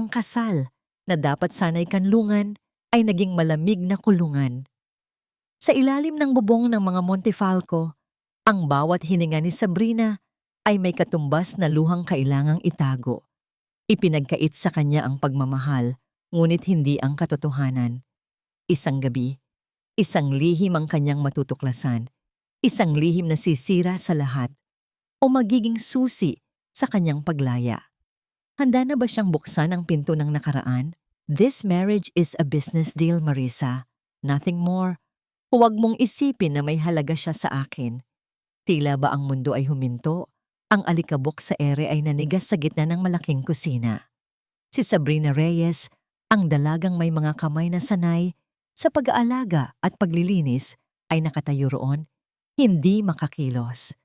Ang kasal na dapat sana'y kanlungan ay naging malamig na kulungan. Sa ilalim ng bubong ng mga Montefalco, ang bawat hininga ni Sabrina ay may katumbas na luhang kailangang itago. Ipinagkait sa kanya ang pagmamahal, ngunit hindi ang katotohanan. Isang gabi, isang lihim ang kanyang matutuklasan, isang lihim na sisira sa lahat, o magiging susi sa kanyang paglaya. Handa na ba siyang buksan ang pinto ng nakaraan? This marriage is a business deal, Marissa. Nothing more. Huwag mong isipin na may halaga siya sa akin. Tila ba ang mundo ay huminto? Ang alikabok sa ere ay nanigas sa gitna ng malaking kusina. Si Sabrina Reyes, ang dalagang may mga kamay na sanay sa pag-aalaga at paglilinis, ay nakatayo roon, hindi makakilos.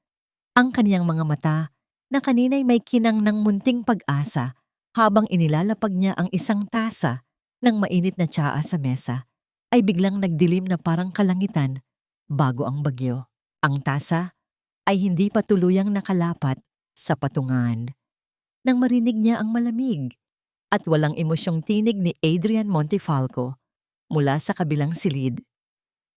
Ang kaniyang mga mata na kanina'y may kinang ng munting pag-asa habang inilalapag niya ang isang tasa ng mainit na tsaa sa mesa, ay biglang nagdilim na parang kalangitan bago ang bagyo. Ang tasa ay hindi pa tuluyang nakalapat sa patungan. Nang marinig niya ang malamig at walang emosyong tinig ni Adrian Montefalco mula sa kabilang silid,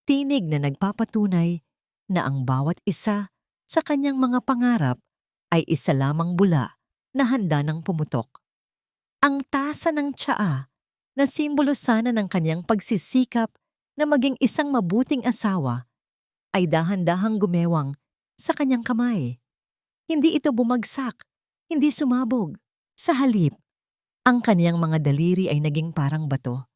tinig na nagpapatunay na ang bawat isa sa kanyang mga pangarap ay isa lamang bula na handa ng pumutok. Ang tasa ng tsaa na simbolo sana ng kanyang pagsisikap na maging isang mabuting asawa ay dahan-dahang gumewang sa kanyang kamay. Hindi ito bumagsak, hindi sumabog. Sa halip, ang kanyang mga daliri ay naging parang bato.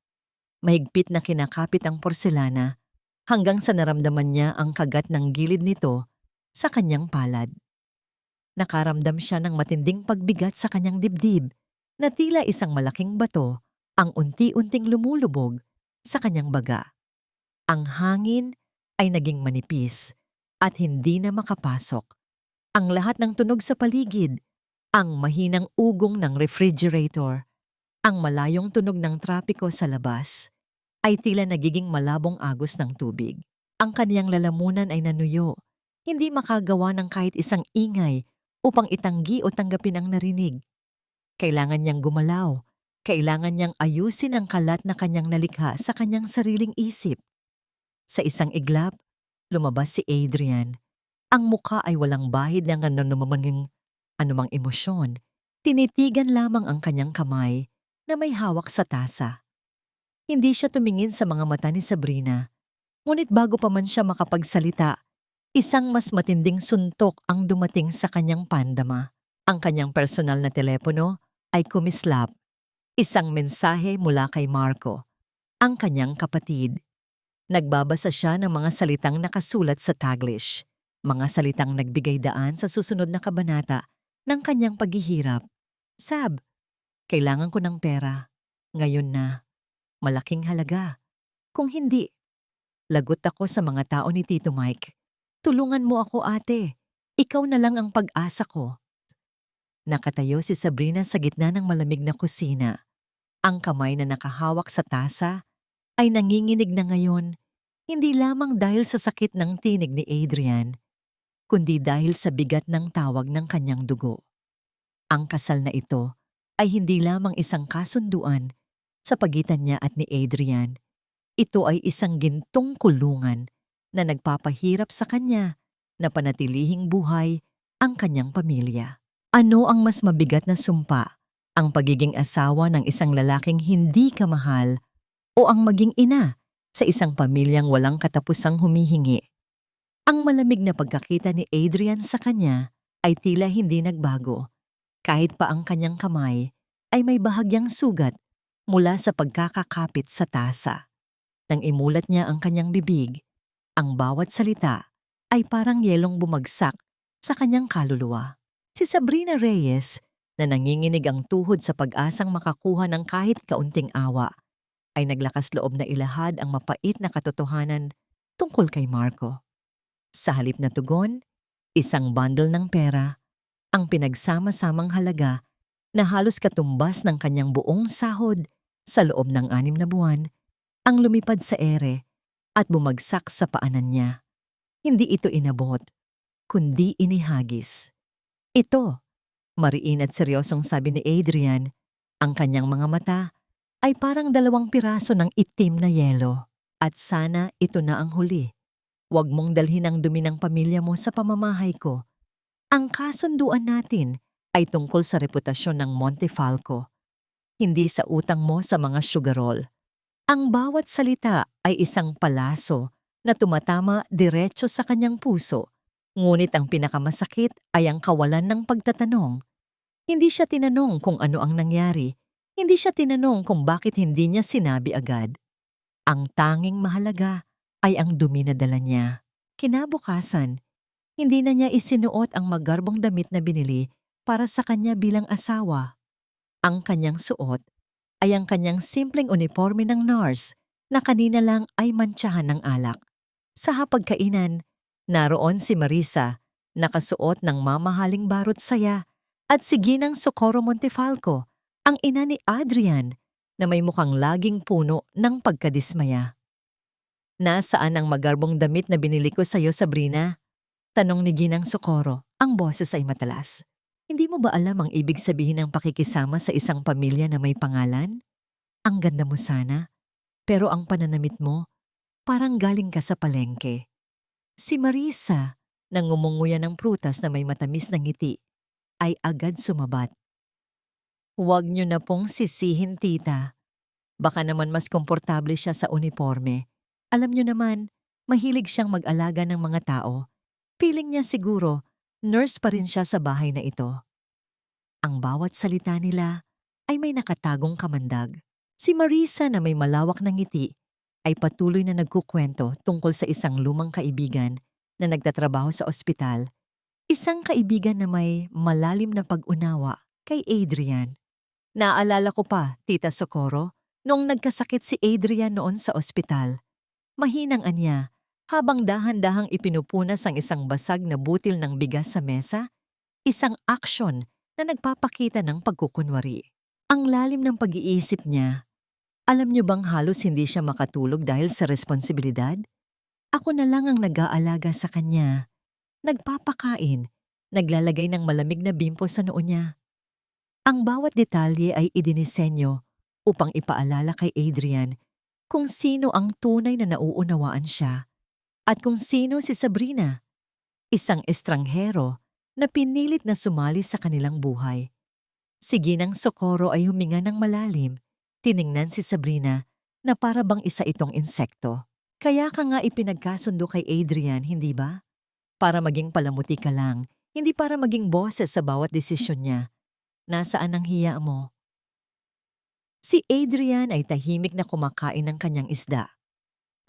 Mahigpit na kinakapit ang porselana hanggang sa naramdaman niya ang kagat ng gilid nito sa kanyang palad. Nakaramdam siya ng matinding pagbigat sa kanyang dibdib na tila isang malaking bato ang unti-unting lumulubog sa kanyang baga. Ang hangin ay naging manipis at hindi na makapasok. Ang lahat ng tunog sa paligid, ang mahinang ugong ng refrigerator, ang malayong tunog ng trapiko sa labas, ay tila nagiging malabong agos ng tubig. Ang kaniyang lalamunan ay nanuyo, hindi makagawa ng kahit isang ingay upang itanggi o tanggapin ang narinig. Kailangan niyang gumalaw, kailangan niyang ayusin ang kalat na kanyang nalikha sa kanyang sariling isip. Sa isang iglap, lumabas si Adrian. Ang muka ay walang bahid ng anumang emosyon. Tinitigan lamang ang kanyang kamay na may hawak sa tasa. Hindi siya tumingin sa mga mata ni Sabrina. Ngunit bago pa man siya makapagsalita, isang mas matinding suntok ang dumating sa kanyang pandama. Ang kanyang personal na telepono ay kumislap. Isang mensahe mula kay Marco, ang kanyang kapatid. Nagbabasa siya ng mga salitang nakasulat sa Taglish, mga salitang nagbigay daan sa susunod na kabanata ng kanyang paghihirap. Sab, kailangan ko ng pera. Ngayon na. Malaking halaga. Kung hindi, lagot ako sa mga tao ni Tito Mike. Tulungan mo ako, ate. Ikaw na lang ang pag-asa ko. Nakatayo si Sabrina sa gitna ng malamig na kusina. Ang kamay na nakahawak sa tasa ay nanginginig na ngayon, hindi lamang dahil sa sakit ng tinig ni Adrian, kundi dahil sa bigat ng tawag ng kanyang dugo. Ang kasal na ito ay hindi lamang isang kasunduan sa pagitan niya at ni Adrian. Ito ay isang gintong kulungan na nagpapahirap sa kanya na panatilihing buhay ang kanyang pamilya. Ano ang mas mabigat na sumpa? Ang pagiging asawa ng isang lalaking hindi ka mahal o ang maging ina sa isang pamilyang walang katapusang humihingi? Ang malamig na pagkakita ni Adrian sa kanya ay tila hindi nagbago, kahit pa ang kanyang kamay ay may bahagyang sugat mula sa pagkakakapit sa tasa. Nang imulat niya ang kanyang bibig, ang bawat salita ay parang yelong bumagsak sa kanyang kaluluwa. Si Sabrina Reyes, na nanginginig ang tuhod sa pag-asang makakuha ng kahit kaunting awa, ay naglakas loob na ilahad ang mapait na katotohanan tungkol kay Marco. Sa halip na tugon, isang bundle ng pera, ang pinagsama-samang halaga na halos katumbas ng kanyang buong sahod sa loob ng 6 na buwan, ang lumipad sa ere at bumagsak sa paanan niya. Hindi ito inabot, kundi inihagis. Ito, mariin at seryosong sabi ni Adrian, Ang kanyang mga mata ay parang 2 piraso ng itim na yelo. At sana ito na ang huli. Huwag mong dalhin ang dumi ng pamilya mo sa pamamahay ko. Ang kasunduan natin ay tungkol sa reputasyon ng Montefalco, hindi sa utang mo sa mga sugarol. Ang bawat salita ay isang palaso na tumatama diretso sa kanyang puso. Ngunit ang pinakamasakit ay ang kawalan ng pagtatanong. Hindi siya tinanong kung ano ang nangyari. Hindi siya tinanong kung bakit hindi niya sinabi agad. Ang tanging mahalaga ay ang dumi na dala niya. Kinabukasan, hindi na niya isinuot ang magarbong damit na binili para sa kanya bilang asawa. Ang kanyang suot ay ang kanyang simpleng uniforme ng nurse na kanina lang ay mantsahan ng alak. Sa hapagkainan, naroon si Marisa, nakasuot ng mamahaling barot saya, at si Ginang Socorro Montefalco, ang ina ni Adrian, na may mukhang laging puno ng pagkadismaya. Nasaan ang magarbong damit na binili ko sa'yo, Sabrina? Tanong ni Ginang Socorro, ang boses ay matalas. Hindi mo ba alam ang ibig sabihin ng pakikisama sa isang pamilya na may pangalan? Ang ganda mo sana, pero ang pananamit mo, parang galing ka sa palengke. Si Marisa, nang ngumunguya ng prutas na may matamis na ngiti, ay agad sumabat. Huwag niyo na pong sisihin, tita. Baka naman mas komportable siya sa uniforme. Alam niyo naman, mahilig siyang mag-alaga ng mga tao. Piling niya siguro, nurse pa rin siya sa bahay na ito. Ang bawat salita nila ay may nakatagong kamandag. Si Marisa na may malawak na ngiti ay patuloy na nagkukwento tungkol sa isang lumang kaibigan na nagtatrabaho sa ospital. Isang kaibigan na may malalim na pag-unawa kay Adrian. Naalala ko pa, Tita Socorro, nung nagkasakit si Adrian noon sa ospital. Mahinang anya, habang dahan-dahang ipinupunas ang isang basag na butil ng bigas sa mesa, isang aksyon na nagpapakita ng pagkukunwari. Ang lalim ng pag-iisip niya. Alam niyo bang halos hindi siya makatulog dahil sa responsibilidad? Ako na lang ang nag-aalaga sa kanya. Nagpapakain, naglalagay ng malamig na bimpo sa noo niya. Ang bawat detalye ay idinisenyo upang ipaalala kay Adrian kung sino ang tunay na nauunawaan siya at kung sino si Sabrina, isang estranghero na pinilit na sumali sa kanilang buhay. Si Ginang Socorro ay huminga ng malalim, tiningnan si Sabrina na para bang isa itong insekto. Kaya ka nga ipinagkasundo kay Adrian, hindi ba? Para maging palamuti ka lang, hindi para maging boses sa bawat desisyon niya. Nasaan ang hiya mo? Si Adrian ay tahimik na kumakain ng kanyang isda.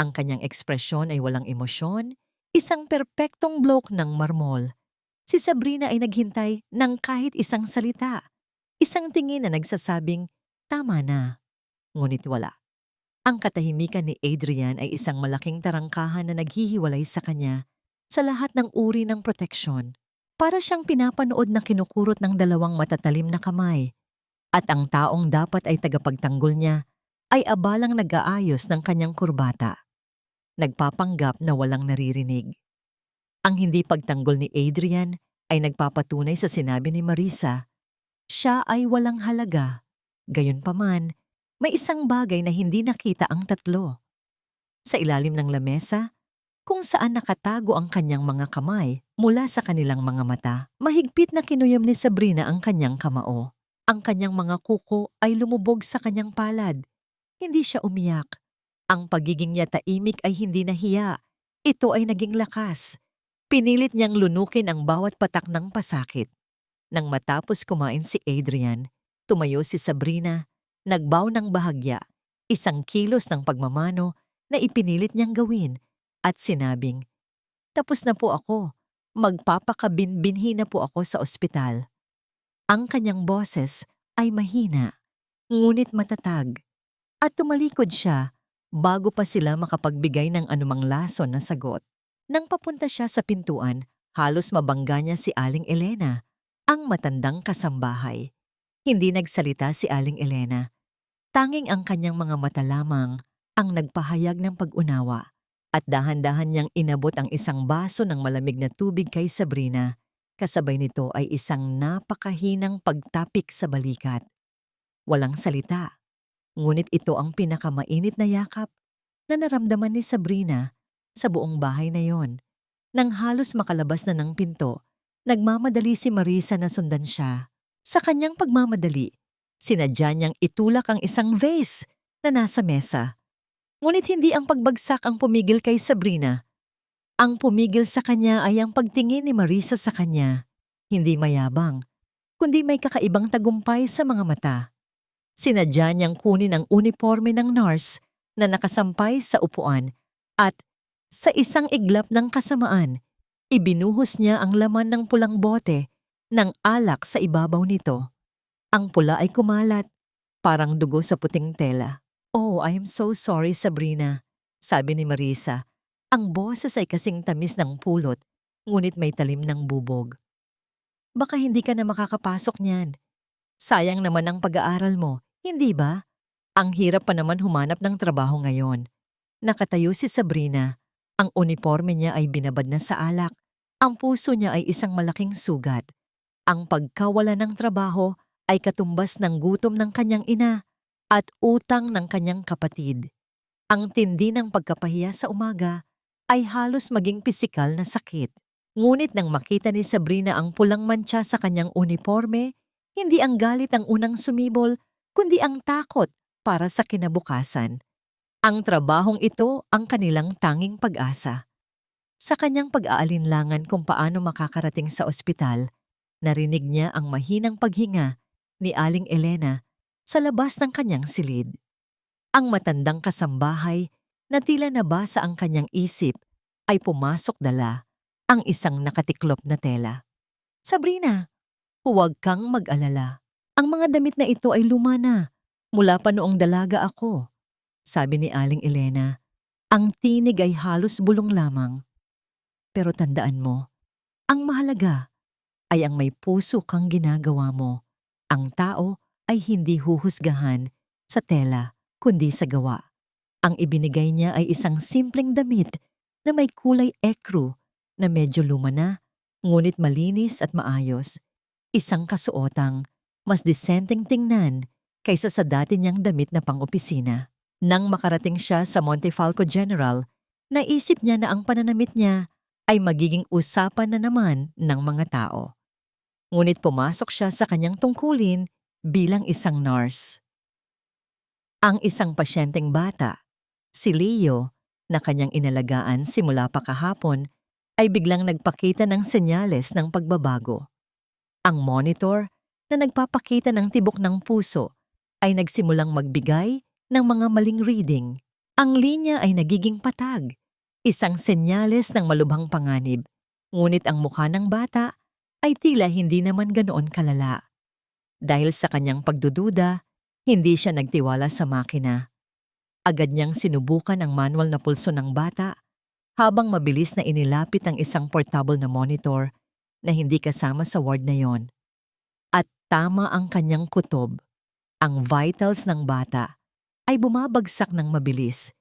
Ang kanyang ekspresyon ay walang emosyon, isang perpektong bloke ng marmol. Si Sabrina ay naghintay ng kahit isang salita, isang tingin na nagsasabing, tama na. Ngunit wala. Ang katahimikan ni Adrian ay isang malaking tarangkahan na naghihiwalay sa kanya sa lahat ng uri ng proteksyon. Para siyang pinapanood na kinukurot ng 2 matatalim na kamay. At ang taong dapat ay tagapagtanggol niya ay abalang nag-aayos ng kanyang kurbata. Nagpapanggap na walang naririnig. Ang hindi pagtanggol ni Adrian ay nagpapatunay sa sinabi ni Marisa. Siya ay walang halaga. Gayunpaman, may isang bagay na hindi nakita ang tatlo. Sa ilalim ng lamesa, kung saan nakatago ang kanyang mga kamay mula sa kanilang mga mata, mahigpit na kinuyom ni Sabrina ang kanyang kamao. Ang kanyang mga kuko ay lumubog sa kanyang palad. Hindi siya umiyak. Ang pagiging niya tahimik ay hindi nahiya. Ito ay naging lakas. Pinilit niyang lunukin ang bawat patak ng pasakit. Nang matapos kumain si Adrian, tumayo si Sabrina, nagbaw ng bahagya, isang kilos ng pagmamano na ipinilit niyang gawin at sinabing, tapos na po ako, magpapakabinbinhi na po ako sa ospital. Ang kanyang boses ay mahina, ngunit matatag, at tumalikod siya bago pa sila makapagbigay ng anumang lason na sagot. Nang papunta siya sa pintuan, halos mabangga niya si Aling Elena, ang matandang kasambahay. Hindi nagsalita si Aling Elena. Tanging ang kanyang mga mata lamang ang nagpahayag ng pag-unawa, at dahan-dahan niyang inabot ang isang baso ng malamig na tubig kay Sabrina. Kasabay nito ay isang napakahinang pagtapik sa balikat. Walang salita. Ngunit ito ang pinakamainit na yakap na naramdaman ni Sabrina sa buong bahay na yon. Nang halos makalabas na ng pinto, nagmamadali si Marisa na sundan siya. Sa kanyang pagmamadali, sinadya niyang itulak ang isang vase na nasa mesa. Ngunit hindi ang pagbagsak ang pumigil kay Sabrina. Ang pumigil sa kanya ay ang pagtingin ni Marisa sa kanya. Hindi mayabang, kundi may kakaibang tagumpay sa mga mata. Sinadya niyang kunin ang uniforme ng nurse na nakasampay sa upuan at sa isang iglap ng kasamaan, ibinuhos niya ang laman ng pulang bote ng alak sa ibabaw nito. Ang pula ay kumalat, parang dugo sa puting tela. "Oh, I am so sorry, Sabrina," sabi ni Marisa. Ang boses ay kasing tamis ng pulot, ngunit may talim ng bubog. "Baka hindi ka na makakapasok niyan. Sayang naman ang pag-aaral mo, hindi ba? Ang hirap pa naman humanap ng trabaho ngayon." Nakatayo si Sabrina. Ang uniforme niya ay binabad na sa alak. Ang puso niya ay isang malaking sugat. Ang pagkawala ng trabaho ay katumbas ng gutom ng kanyang ina at utang ng kanyang kapatid. Ang tindi ng pagkapahiya sa umaga ay halos maging pisikal na sakit. Ngunit nang makita ni Sabrina ang pulang mantsa sa kanyang uniforme, hindi ang galit ang unang sumibol, kundi ang takot para sa kinabukasan. Ang trabahong ito ang kanilang tanging pag-asa. Sa kanyang pag-aalinlangan kung paano makakarating sa ospital, narinig niya ang mahinang paghinga ni Aling Elena sa labas ng kanyang silid. Ang matandang kasambahay na tila nabasa ang kanyang isip ay pumasok dala ang isang nakatiklop na tela. "Sabrina, huwag kang mag-alala. Ang mga damit na ito ay luma na, mula pa noong dalaga ako," sabi ni Aling Elena. Ang tinig ay halos bulong lamang. "Pero tandaan mo, ang mahalaga ay ang may puso kang ginagawa mo. Ang tao ay hindi huhusgahan sa tela kundi sa gawa." Ang ibinigay niya ay isang simpleng damit na may kulay ekru na medyo luma na, ngunit malinis at maayos. Isang kasuotang mas disenteng tingnan kaysa sa dati niyang damit na pang-opisina. Nang makarating siya sa Montefalco General, naisip niya na ang pananamit niya ay magiging usapan na naman ng mga tao. Ngunit pumasok siya sa kanyang tungkulin bilang isang nurse. Ang isang pasyenteng bata, si Leo, na kanyang inalagaan simula pa kahapon, ay biglang nagpakita ng senyales ng pagbabago. Ang monitor na nagpapakita ng tibok ng puso ay nagsimulang magbigay ng mga maling reading. Ang linya ay nagiging patag, isang senyales ng malubhang panganib, ngunit ang mukha ng bata ay tila hindi naman ganoon kalala. Dahil sa kanyang pagdududa, hindi siya nagtiwala sa makina. Agad niyang sinubukan ang manual na pulso ng bata habang mabilis na inilapit ang isang portable na monitor na hindi kasama sa ward na yon. At tama ang kanyang kutob. Ang vitals ng bata ay bumabagsak ng mabilis,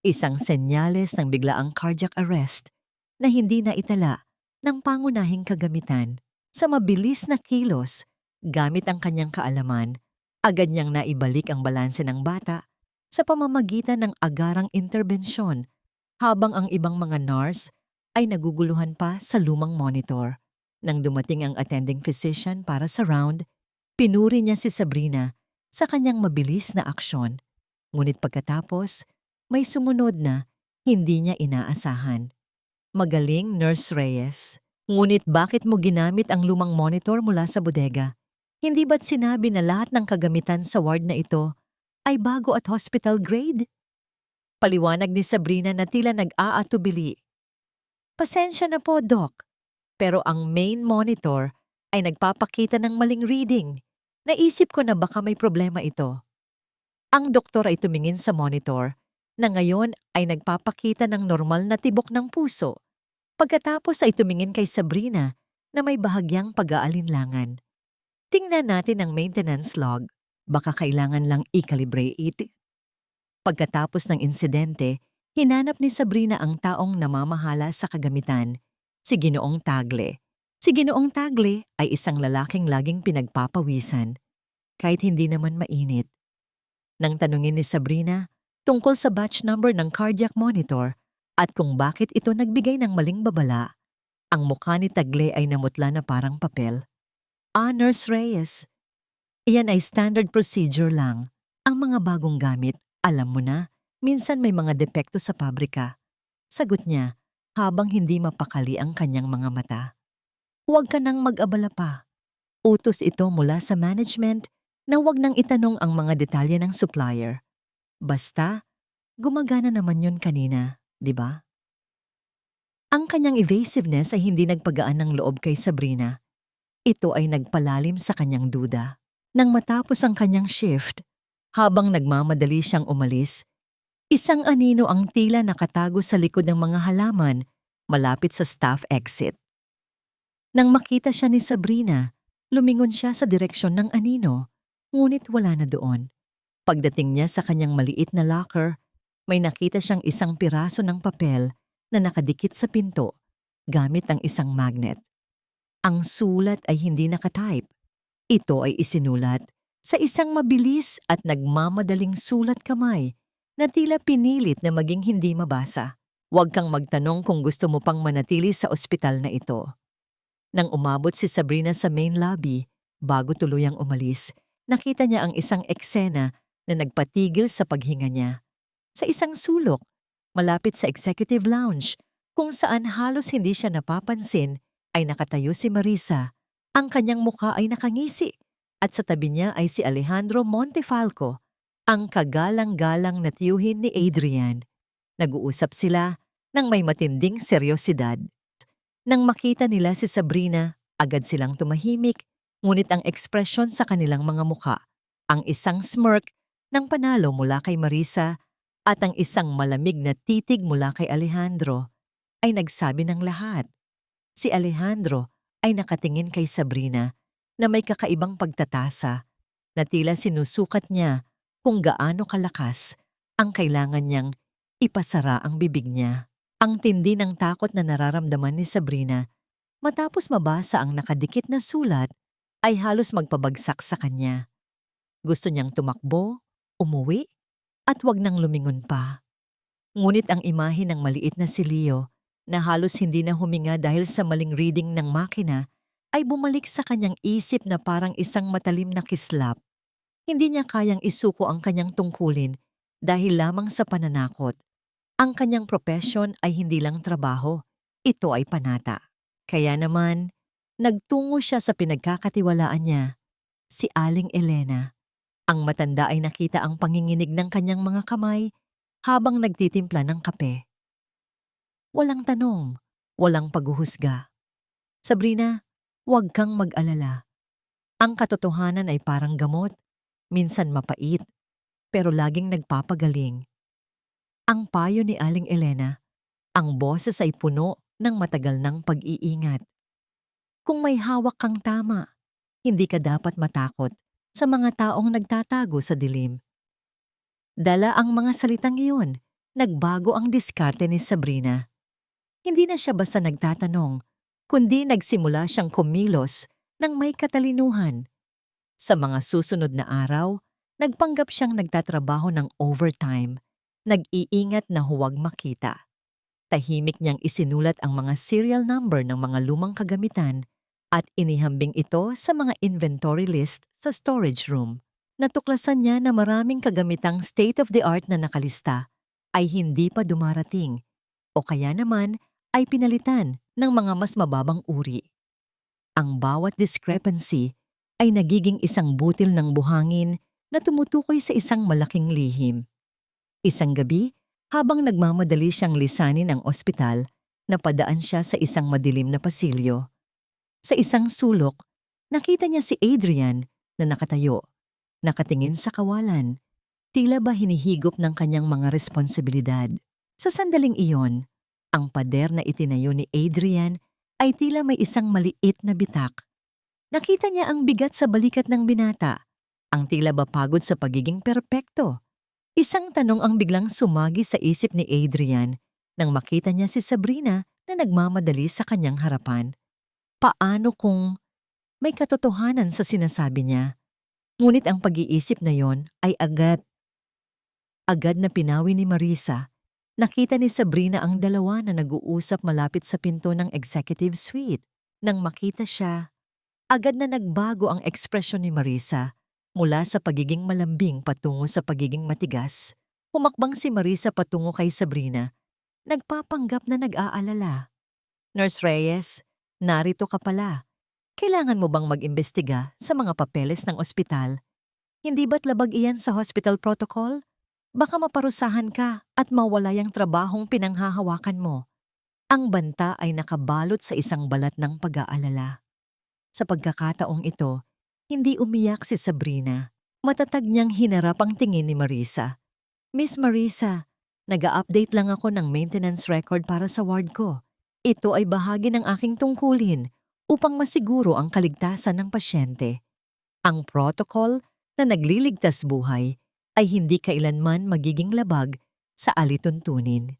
isang senyales ng biglaang cardiac arrest na hindi na itala ng pangunahing kagamitan. Sa mabilis na kilos, gamit ang kanyang kaalaman, agad niyang naibalik ang balanse ng bata sa pamamagitan ng agarang interbensyon habang ang ibang mga nurse ay naguguluhan pa sa lumang monitor. Nang dumating ang attending physician para sa round, pinuri niya si Sabrina sa kanyang mabilis na aksyon. Ngunit pagkatapos, may sumunod na hindi niya inaasahan. "Magaling, Nurse Reyes. Ngunit bakit mo ginamit ang lumang monitor mula sa bodega? Hindi ba't sinabi na lahat ng kagamitan sa ward na ito ay bago at hospital grade?" Paliwanag ni Sabrina na tila nag-aatubili. "Pasensya na po, Doc. Pero ang main monitor ay nagpapakita ng maling reading. Naisip ko na baka may problema ito." Ang doktor ay tumingin sa monitor na ngayon ay nagpapakita ng normal na tibok ng puso. Pagkatapos ay tumingin kay Sabrina na may bahagyang pag-aalinlangan. "Tingnan natin ang maintenance log. Baka kailangan lang i-calibrate." Pagkatapos ng insidente, hinanap ni Sabrina ang taong namamahala sa kagamitan, si Ginoong Tagle. Si Ginoong Tagle ay isang lalaking laging pinagpapawisan. kahit hindi naman mainit. Nang tanungin ni Sabrina tungkol sa batch number ng cardiac monitor at kung bakit ito nagbigay ng maling babala, ang mukha ni Tagle ay namutla na parang papel. Nurse Reyes, iyan ay standard procedure lang. Ang mga bagong gamit, alam mo na, minsan may mga depekto sa pabrika. Sagot niya, habang hindi mapakali ang kanyang mga mata. Huwag ka nang mag-abala pa. Utos ito mula sa management na huwag nang itanong ang mga detalye ng supplier. Basta, gumagana naman yun kanina, di ba? Ang kanyang evasiveness ay hindi nagpagaan ng loob kay Sabrina. Ito ay nagpalalim sa kanyang duda. Nang matapos ang kanyang shift, habang nagmamadali siyang umalis, isang anino ang tila nakatago sa likod ng mga halaman malapit sa staff exit. Nang makita siya ni Sabrina, lumingon siya sa direksyon ng anino, ngunit wala na doon. Pagdating niya sa kanyang maliit na locker, may nakita siyang isang piraso ng papel na nakadikit sa pinto gamit ang isang magnet. Ang sulat ay hindi nakatype. Ito ay isinulat sa isang mabilis at nagmamadaling sulat kamay na tila pinilit na maging hindi mabasa. Huwag kang magtanong kung gusto mo pang manatili sa ospital na ito. Nang umabot si Sabrina sa main lobby, bago tuluyang umalis, nakita niya ang isang eksena na nagpatigil sa paghinga niya. Sa isang sulok, malapit sa executive lounge, kung saan halos hindi siya napapansin, ay nakatayo si Marisa. Ang kanyang mukha ay nakangisi at sa tabi niya ay si Alejandro Montefalco, ang kagalang-galang na tiyuhin ni Adrian. Nag-uusap sila ng may matinding seryosidad. Nang makita nila si Sabrina, agad silang tumahimik, ngunit ang ekspresyon sa kanilang mga mukha, ang isang smirk ng panalo mula kay Marisa at ang isang malamig na titig mula kay Alejandro, ay nagsabi ng lahat. Si Alejandro ay nakatingin kay Sabrina na may kakaibang pagtatasa na tila sinusukat niya kung gaano kalakas ang kailangan niyang ipasara ang bibig niya. Ang tindi ng takot na nararamdaman ni Sabrina matapos mabasa ang nakadikit na sulat ay halos magpabagsak sa kanya. Gusto niyang tumakbo, umuwi, at wag nang lumingon pa. Ngunit ang imahe ng maliit na si Leo na halos hindi na huminga dahil sa maling reading ng makina, ay bumalik sa kanyang isip na parang isang matalim na kislap. Hindi niya kayang isuko ang kanyang tungkulin dahil lamang sa pananakot. Ang kanyang propesyon ay hindi lang trabaho, ito ay panata. Kaya naman, nagtungo siya sa pinagkakatiwalaan niya, si Aling Elena. Ang matanda ay nakita ang panginginig ng kanyang mga kamay habang nagtitimpla ng kape. Walang tanong, walang paghuhusga. Sabrina, huwag kang mag-alala. Ang katotohanan ay parang gamot, minsan mapait, pero laging nagpapagaling. Ang payo ni Aling Elena, ang boses ay puno ng matagal ng pag-iingat. Kung may hawak kang tama, hindi ka dapat matakot sa mga taong nagtatago sa dilim. Dala ang mga salitang iyon, nagbago ang diskarte ni Sabrina. Hindi na siya basta nagtatanong, kundi nagsimula siyang kumilos ng may katalinuhan. Sa mga susunod na araw, nagpanggap siyang nagtatrabaho ng overtime, nag-iingat na huwag makita. Tahimik niyang isinulat ang mga serial number ng mga lumang kagamitan at inihambing ito sa mga inventory list sa storage room. Natuklasan niya na maraming kagamitang state-of-the-art na nakalista ay hindi pa dumarating o kaya naman ay pinalitan ng mga mas mababang uri. Ang bawat discrepancy ay nagiging isang butil ng buhangin na tumutukoy sa isang malaking lihim. Isang gabi, habang nagmamadali siyang lisanin ang ospital, napadaan siya sa isang madilim na pasilyo. Sa isang sulok, nakita niya si Adrian na nakatayo, nakatingin sa kawalan, tila ba hinihigop ng kanyang mga responsibilidad. Sa sandaling iyon, ang pader na itinayo ni Adrian ay tila may isang maliit na bitak. Nakita niya ang bigat sa balikat ng binata, ang tila ba pagod sa pagiging perpekto. Isang tanong ang biglang sumagi sa isip ni Adrian nang makita niya si Sabrina na nagmamadali sa kanyang harapan. Paano kung may katotohanan sa sinasabi niya? Ngunit ang pag-iisip na yon ay agad na pinawi ni Marisa. Nakita ni Sabrina ang dalawa na nag-uusap malapit sa pinto ng executive suite. Nang makita siya, agad na nagbago ang ekspresyon ni Marisa mula sa pagiging malambing patungo sa pagiging matigas. Humakbang si Marisa patungo kay Sabrina, nagpapanggap na nag-aalala. Nurse Reyes, narito ka pala. Kailangan mo bang mag-imbestiga sa mga papeles ng ospital? Hindi ba't labag iyan sa hospital protocol? Baka maparusahan ka at mawala yung trabahong pinanghahawakan mo. Ang banta ay nakabalot sa isang balat ng pag-aalala. Sa pagkakataong ito, hindi umiyak si Sabrina. Matatag niyang hinarap ang tingin ni Marisa. Miss Marisa, nag-a-update lang ako ng maintenance record para sa ward ko. Ito ay bahagi ng aking tungkulin upang masiguro ang kaligtasan ng pasyente. Ang protocol na nagliligtas buhay ay hindi kailanman magiging labag sa alituntunin.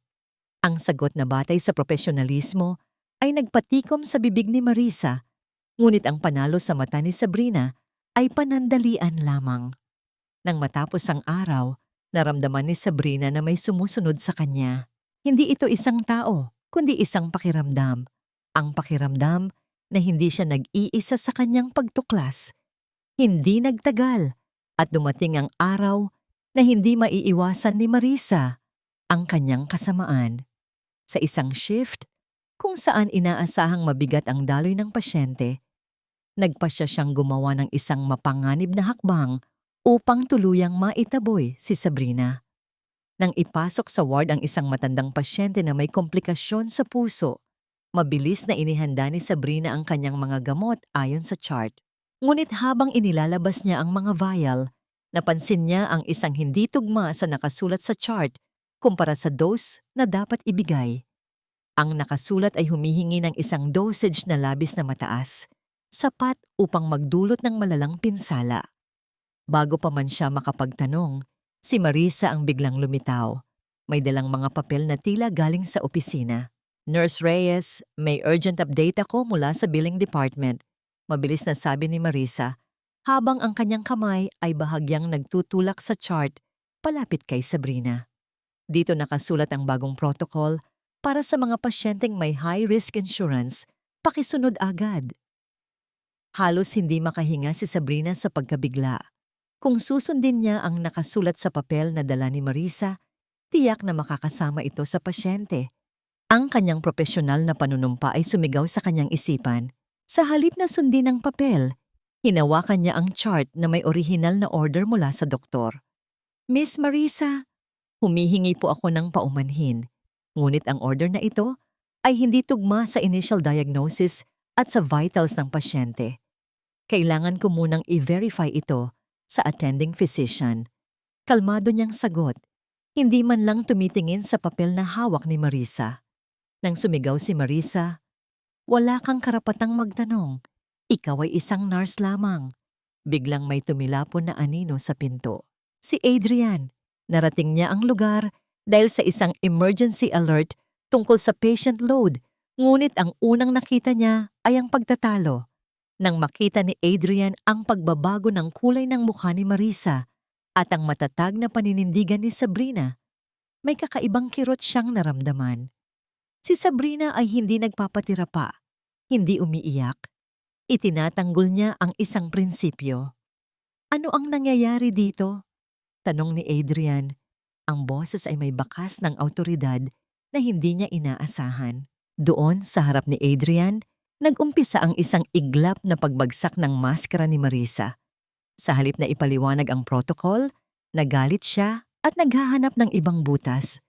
Ang sagot na batay sa profesionalismo ay nagpatikom sa bibig ni Marisa, ngunit ang panalo sa mata ni Sabrina ay panandalian lamang. Nang matapos ang araw, naramdaman ni Sabrina na may sumusunod sa kanya. Hindi ito isang tao, kundi isang pakiramdam. Ang pakiramdam na hindi siya nag-iisa sa kanyang pagtuklas. Hindi nagtagal at dumating ang araw na hindi maiiwasan ni Marisa ang kanyang kasamaan. Sa isang shift, kung saan inaasahang mabigat ang daloy ng pasyente, nagpasya siyang gumawa ng isang mapanganib na hakbang upang tuluyang maitaboy si Sabrina. Nang ipasok sa ward ang isang matandang pasyente na may komplikasyon sa puso, mabilis na inihanda ni Sabrina ang kanyang mga gamot ayon sa chart. Ngunit habang inilalabas niya ang mga vial, napansin niya ang isang hindi tugma sa nakasulat sa chart kumpara sa dose na dapat ibigay. Ang nakasulat ay humihingi ng isang dosage na labis na mataas, sapat upang magdulot ng malalang pinsala. Bago pa man siya makapagtanong, si Marisa ang biglang lumitaw. May dalang mga papel na tila galing sa opisina. Nurse Reyes, may urgent update ako mula sa billing department. Mabilis na sabi ni Marisa, habang ang kanyang kamay ay bahagyang nagtutulak sa chart palapit kay Sabrina. Dito nakasulat ang bagong protocol para sa mga pasyenteng may high-risk insurance, pakisunod agad. Halos hindi makahinga si Sabrina sa pagkabigla. Kung susundin niya ang nakasulat sa papel na dala ni Marisa, tiyak na makakasama ito sa pasyente. Ang kanyang profesional na panunumpa ay sumigaw sa kanyang isipan. Sa halip na sundin ang papel, hinawakan niya ang chart na may orihinal na order mula sa doktor. Miss Marisa, humihingi po ako ng paumanhin. Ngunit ang order na ito ay hindi tugma sa initial diagnosis at sa vitals ng pasyente. Kailangan ko munang i-verify ito sa attending physician. Kalmado niyang sagot, hindi man lang tumitingin sa papel na hawak ni Marisa. Nang sumigaw si Marisa, wala kang karapatang magtanong. Ikaw ay isang nurse lamang. Biglang may tumilapon na anino sa pinto. Si Adrian. Narating niya ang lugar dahil sa isang emergency alert tungkol sa patient load. Ngunit ang unang nakita niya ay ang pagtatalo. Nang makita ni Adrian ang pagbabago ng kulay ng mukha ni Marisa at ang matatag na paninindigan ni Sabrina, may kakaibang kirot siyang naramdaman. Si Sabrina ay hindi nagpapatira pa, hindi umiiyak. Itinatanggol niya ang isang prinsipyo. Ano ang nangyayari dito? Tanong ni Adrian. Ang boses ay may bakas ng awtoridad na hindi niya inaasahan. Doon sa harap ni Adrian, nag-umpisa ang isang iglap na pagbagsak ng maskara ni Marisa. Sa halip na ipaliwanag ang protocol, nagalit siya at naghahanap ng ibang butas.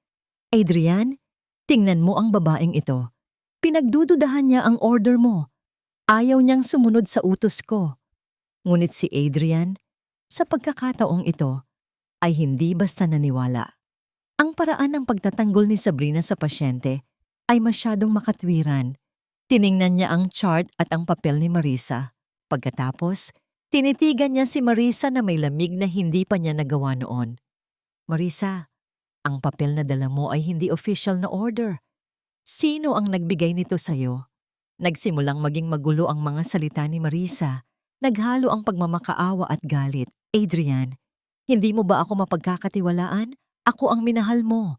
Adrian, tingnan mo ang babaeng ito. Pinagdududahan niya ang order mo. Ayaw niyang sumunod sa utos ko. Ngunit si Adrian, sa pagkakataong ito, ay hindi basta naniwala. Ang paraan ng pagtatanggol ni Sabrina sa pasyente ay masyadong makatwiran. Tiningnan niya ang chart at ang papel ni Marisa. Pagkatapos, tinitigan niya si Marisa na may lamig na hindi pa niya nagawa noon. Marisa, ang papel na dala mo ay hindi official na order. Sino ang nagbigay nito sa'yo? Nagsimulang maging magulo ang mga salita ni Marisa. Naghalo ang pagmamakaawa at galit. Adrian, hindi mo ba ako mapagkakatiwalaan? Ako ang minahal mo.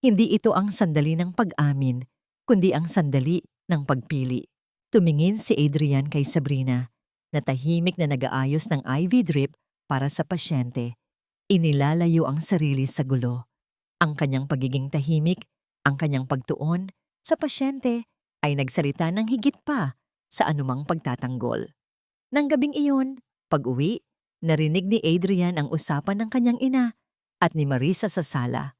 Hindi ito ang sandali ng pag-amin, kundi ang sandali ng pagpili. Tumingin si Adrian kay Sabrina, na tahimik na nag-aayos ng IV drip para sa pasyente. Inilalayo ang sarili sa gulo. Ang kanyang pagiging tahimik, ang kanyang pagtuon sa pasyente ay nagsalita ng higit pa sa anumang pagtatanggol. Nang gabing iyon, pag-uwi, narinig ni Adrian ang usapan ng kanyang ina at ni Marisa sa sala.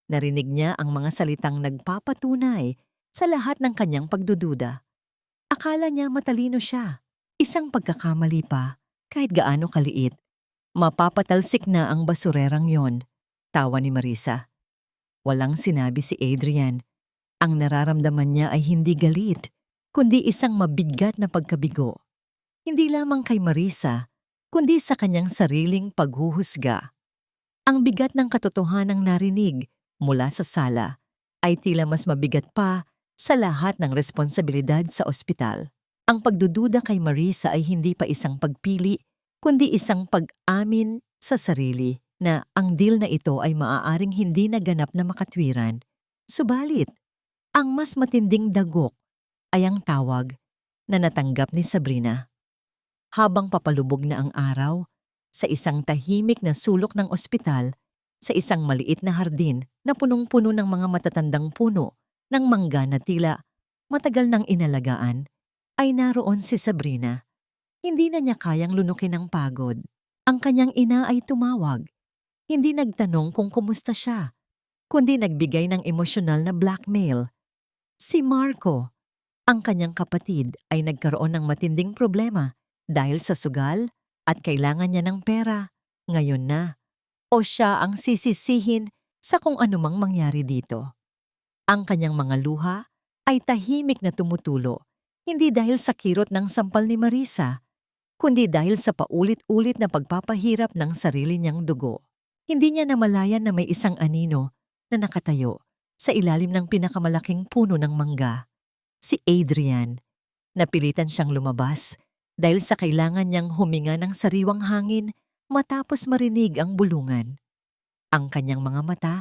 Narinig niya ang mga salitang nagpapatunay sa lahat ng kanyang pagdududa. Akala niya matalino siya. Isang pagkakamali pa, kahit gaano kaliit. Mapapatalsik na ang basurerang yon, tawa ni Marisa. Walang sinabi si Adrian. Ang nararamdaman niya ay hindi galit, kundi isang mabigat na pagkabigo. Hindi lamang kay Marisa, kundi sa kanyang sariling paghuhusga. Ang bigat ng katotohanang narinig mula sa sala ay tila mas mabigat pa sa lahat ng responsibilidad sa ospital. Ang pagdududa kay Marisa ay hindi pa isang pagpili, kundi isang pag-amin sa sarili na ang deal na ito ay maaaring hindi naganap na makatwiran. Subalit, ang mas matinding dagok ay ang tawag na natanggap ni Sabrina. Habang papalubog na ang araw, sa isang tahimik na sulok ng ospital, sa isang maliit na hardin na punong-puno ng mga matatandang puno ng mangga na tila matagal nang inalagaan, ay naroon si Sabrina. Hindi na niya kayang lunukin ang pagod. Ang kanyang ina ay tumawag. Hindi nagtanong kung kumusta siya, kundi nagbigay ng emosyonal na blackmail. Si Marco, ang kanyang kapatid, ay nagkaroon ng matinding problema dahil sa sugal at kailangan niya ng pera. Ngayon na. O siya ang sisisihin sa kung anumang mangyari dito. Ang kanyang mga luha ay tahimik na tumutulo, hindi dahil sa kirot ng sampal ni Marisa, kundi dahil sa paulit-ulit na pagpapahirap ng sarili niyang dugo. Hindi niya namalayan na may isang anino na nakatayo sa ilalim ng pinakamalaking puno ng mangga. Si Adrian. Napilitan siyang lumabas dahil sa kailangan niyang huminga ng sariwang hangin matapos marinig ang bulungan. Ang kanyang mga mata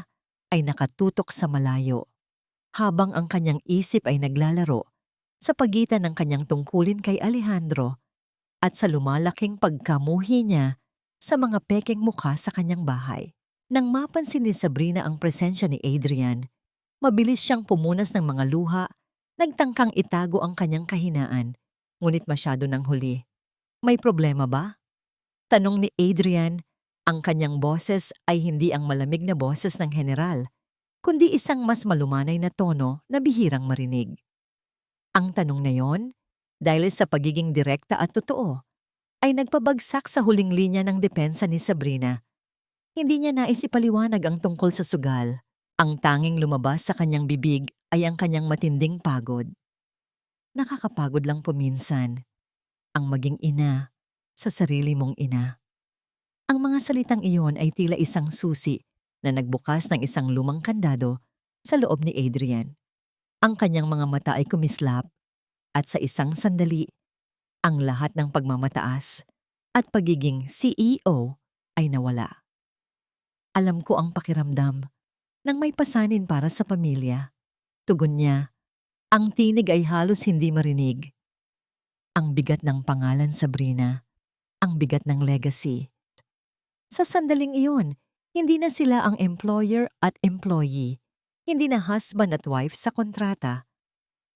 ay nakatutok sa malayo, habang ang kanyang isip ay naglalaro sa pagitan ng kanyang tungkulin kay Alejandro at sa lumalaking pagkamuhi niya sa mga pekeng mukha sa kanyang bahay. Nang mapansin ni Sabrina ang presensya ni Adrian, mabilis siyang pumunas ng mga luha, nagtangkang itago ang kanyang kahinaan, ngunit masyado nang huli. May problema ba? Tanong ni Adrian. Ang kanyang boses ay hindi ang malamig na boses ng general, kundi isang mas malumanay na tono na bihirang marinig. Ang tanong na yon, dahil sa pagiging direkta at totoo, ay nagpabagsak sa huling linya ng depensa ni Sabrina. Hindi niya nais ipaliwanag ang tungkol sa sugal. Ang tanging lumabas sa kanyang bibig ay ang kanyang matinding pagod. Nakakapagod lang paminsan ang maging ina sa sarili mong ina. Ang mga salitang iyon ay tila isang susi na nagbukas ng isang lumang kandado sa loob ni Adrian. Ang kanyang mga mata ay kumislap at sa isang sandali, ang lahat ng pagmamataas at pagiging CEO ay nawala. Alam ko ang pakiramdam ng may pasanin para sa pamilya. Tugon niya, ang tinig ay halos hindi marinig. Ang bigat ng pangalan Sabrina, ang bigat ng legacy. Sa sandaling iyon, hindi na sila ang employer at employee, hindi na husband at wife sa kontrata.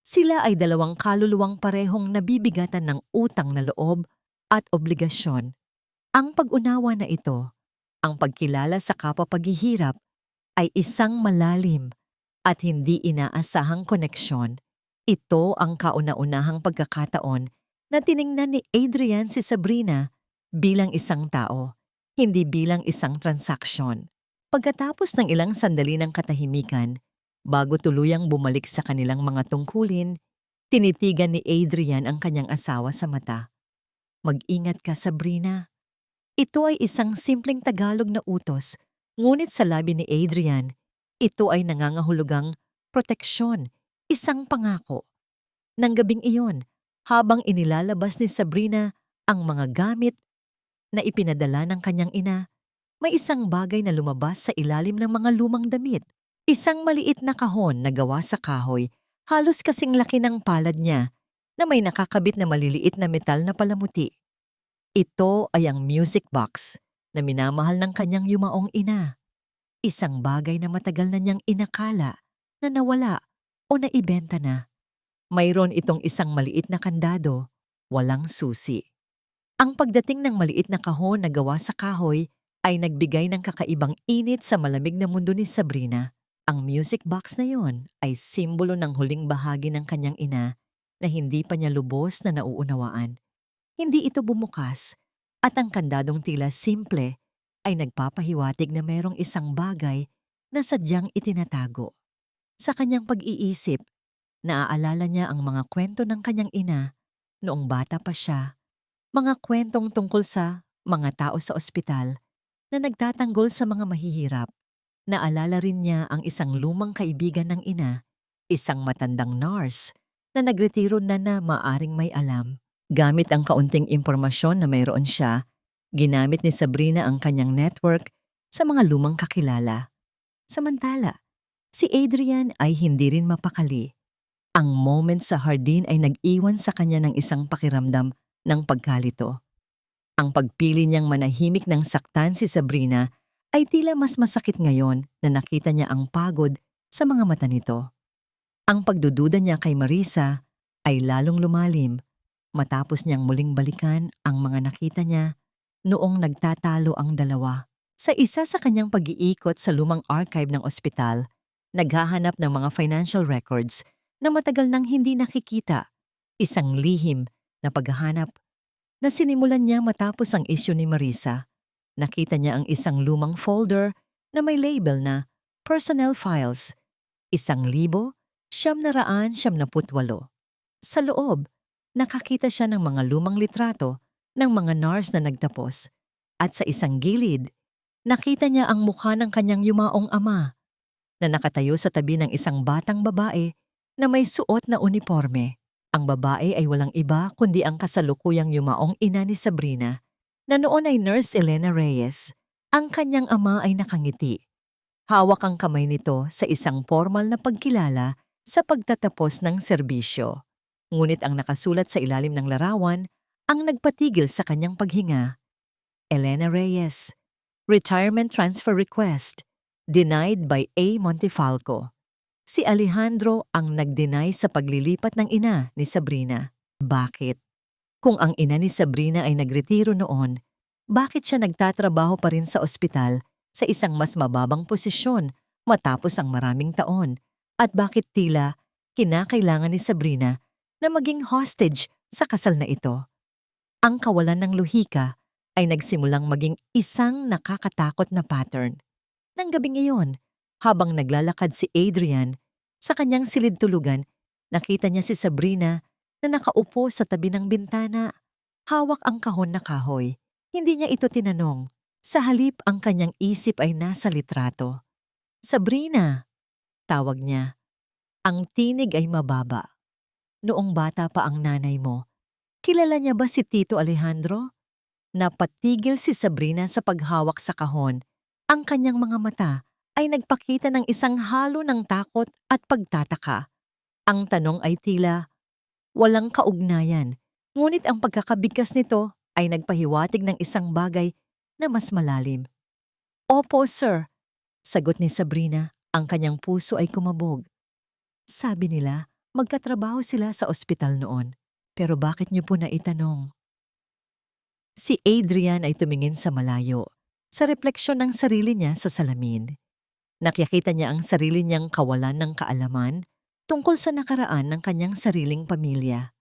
Sila ay dalawang kaluluwang parehong nabibigatan ng utang na loob at obligasyon. Ang pag-unawa na ito, ang pagkilala sa kapapaghihirap, ay isang malalim at hindi inaasahang koneksyon. Ito ang kauna-unahang pagkakataon na tiningnan ni Adrian si Sabrina bilang isang tao, hindi bilang isang transaksyon. Pagkatapos ng ilang sandali ng katahimikan, bago tuluyang bumalik sa kanilang mga tungkulin, tinitigan ni Adrian ang kanyang asawa sa mata. Mag-ingat ka, Sabrina. Ito ay isang simpleng Tagalog na utos, ngunit sa labi ni Adrian, ito ay nangangahulugang proteksyon, isang pangako. Nang gabing iyon, habang inilalabas ni Sabrina ang mga gamit na ipinadala ng kanyang ina, may isang bagay na lumabas sa ilalim ng mga lumang damit. Isang maliit na kahon na gawa sa kahoy, halos kasing laki ng palad niya, na may nakakabit na maliliit na metal na palamuti. Ito ay ang music box na minamahal ng kanyang yumaong ina. Isang bagay na matagal na niyang inakala na nawala o naibenta na. Mayroon itong isang maliit na kandado, walang susi. Ang pagdating ng maliit na kahon na gawa sa kahoy ay nagbigay ng kakaibang init sa malamig na mundo ni Sabrina. Ang music box na yon ay simbolo ng huling bahagi ng kanyang ina na hindi pa niya lubos na nauunawaan. Hindi ito bumukas at ang kandadong tila simple ay nagpapahiwatig na mayroong isang bagay na sadyang itinatago. Sa kanyang pag-iisip, naaalala niya ang mga kwento ng kanyang ina noong bata pa siya, mga kwentong tungkol sa mga tao sa ospital na nagtatanggol sa mga mahihirap. Naalala rin niya ang isang lumang kaibigan ng ina, isang matandang nurse na nagretiro na maaring may alam. Gamit ang kaunting impormasyon na mayroon siya, ginamit ni Sabrina ang kanyang network sa mga lumang kakilala. Samantala, si Adrian ay hindi rin mapakali. Ang moment sa hardin ay nag-iwan sa kanya ng isang pakiramdam ng pagkalito. Ang pagpili niyang manahimik ng saktan si Sabrina ay tila mas masakit ngayon na nakita niya ang pagod sa mga mata nito. Ang pagdududa niya kay Marisa ay lalong lumalim matapos niyang muling balikan ang mga nakita niya noong nagtatalo ang dalawa. Sa isa sa kanyang pag-iikot sa lumang archive ng ospital, naghahanap ng mga financial records na matagal nang hindi nakikita. Isang lihim na paghahanap na sinimulan niya matapos ang issue ni Marisa. Nakita niya ang isang lumang folder na may label na Personnel Files, 1,978. Sa loob, nakakita siya ng mga lumang litrato ng mga nurse na nagtapos at sa isang gilid, nakita niya ang mukha ng kanyang yumaong ama na nakatayo sa tabi ng isang batang babae na may suot na uniforme. Ang babae ay walang iba kundi ang kasalukuyang yumaong ina ni Sabrina na noon ay Nurse Elena Reyes. Ang kanyang ama ay nakangiti. Hawak ang kamay nito sa isang formal na pagkilala sa pagtatapos ng serbisyo. Ngunit ang nakasulat sa ilalim ng larawan ang nagpatigil sa kanyang paghinga. Elena Reyes, Retirement Transfer Request, denied by A. Montefalco. Si Alejandro ang nag-deny sa paglilipat ng ina ni Sabrina. Bakit? Kung ang ina ni Sabrina ay nagretiro noon, bakit siya nagtatrabaho pa rin sa ospital sa isang mas mababang posisyon matapos ang maraming taon? At bakit tila kinakailangan ni Sabrina na maging hostage sa kasal na ito? Ang kawalan ng lohika ay nagsimulang maging isang nakakatakot na pattern. Nang gabing iyon, habang naglalakad si Adrian sa kanyang silid-tulugan, nakita niya si Sabrina na nakaupo sa tabi ng bintana. Hawak ang kahon na kahoy. Hindi niya ito tinanong. Sa halip ang kanyang isip ay nasa litrato. Sabrina, tawag niya. Ang tinig ay mababa. Noong bata pa ang nanay mo, kilala niya ba si Tito Alejandro? Napatigil si Sabrina sa paghawak sa kahon. Ang kanyang mga mata ay nagpakita ng isang halo ng takot at pagtataka. Ang tanong ay tila walang kaugnayan, ngunit ang pagkakabigkas nito ay nagpahiwatig ng isang bagay na mas malalim. Opo, sir, sagot ni Sabrina. Ang kanyang puso ay kumabog. Sabi nila, magkatrabaho sila sa ospital noon. Pero bakit niyo po naitanong? Si Adrian ay tumingin sa malayo, sa refleksyon ng sarili niya sa salamin. Nakikita niya ang sarili niyang kawalan ng kaalaman tungkol sa nakaraan ng kanyang sariling pamilya.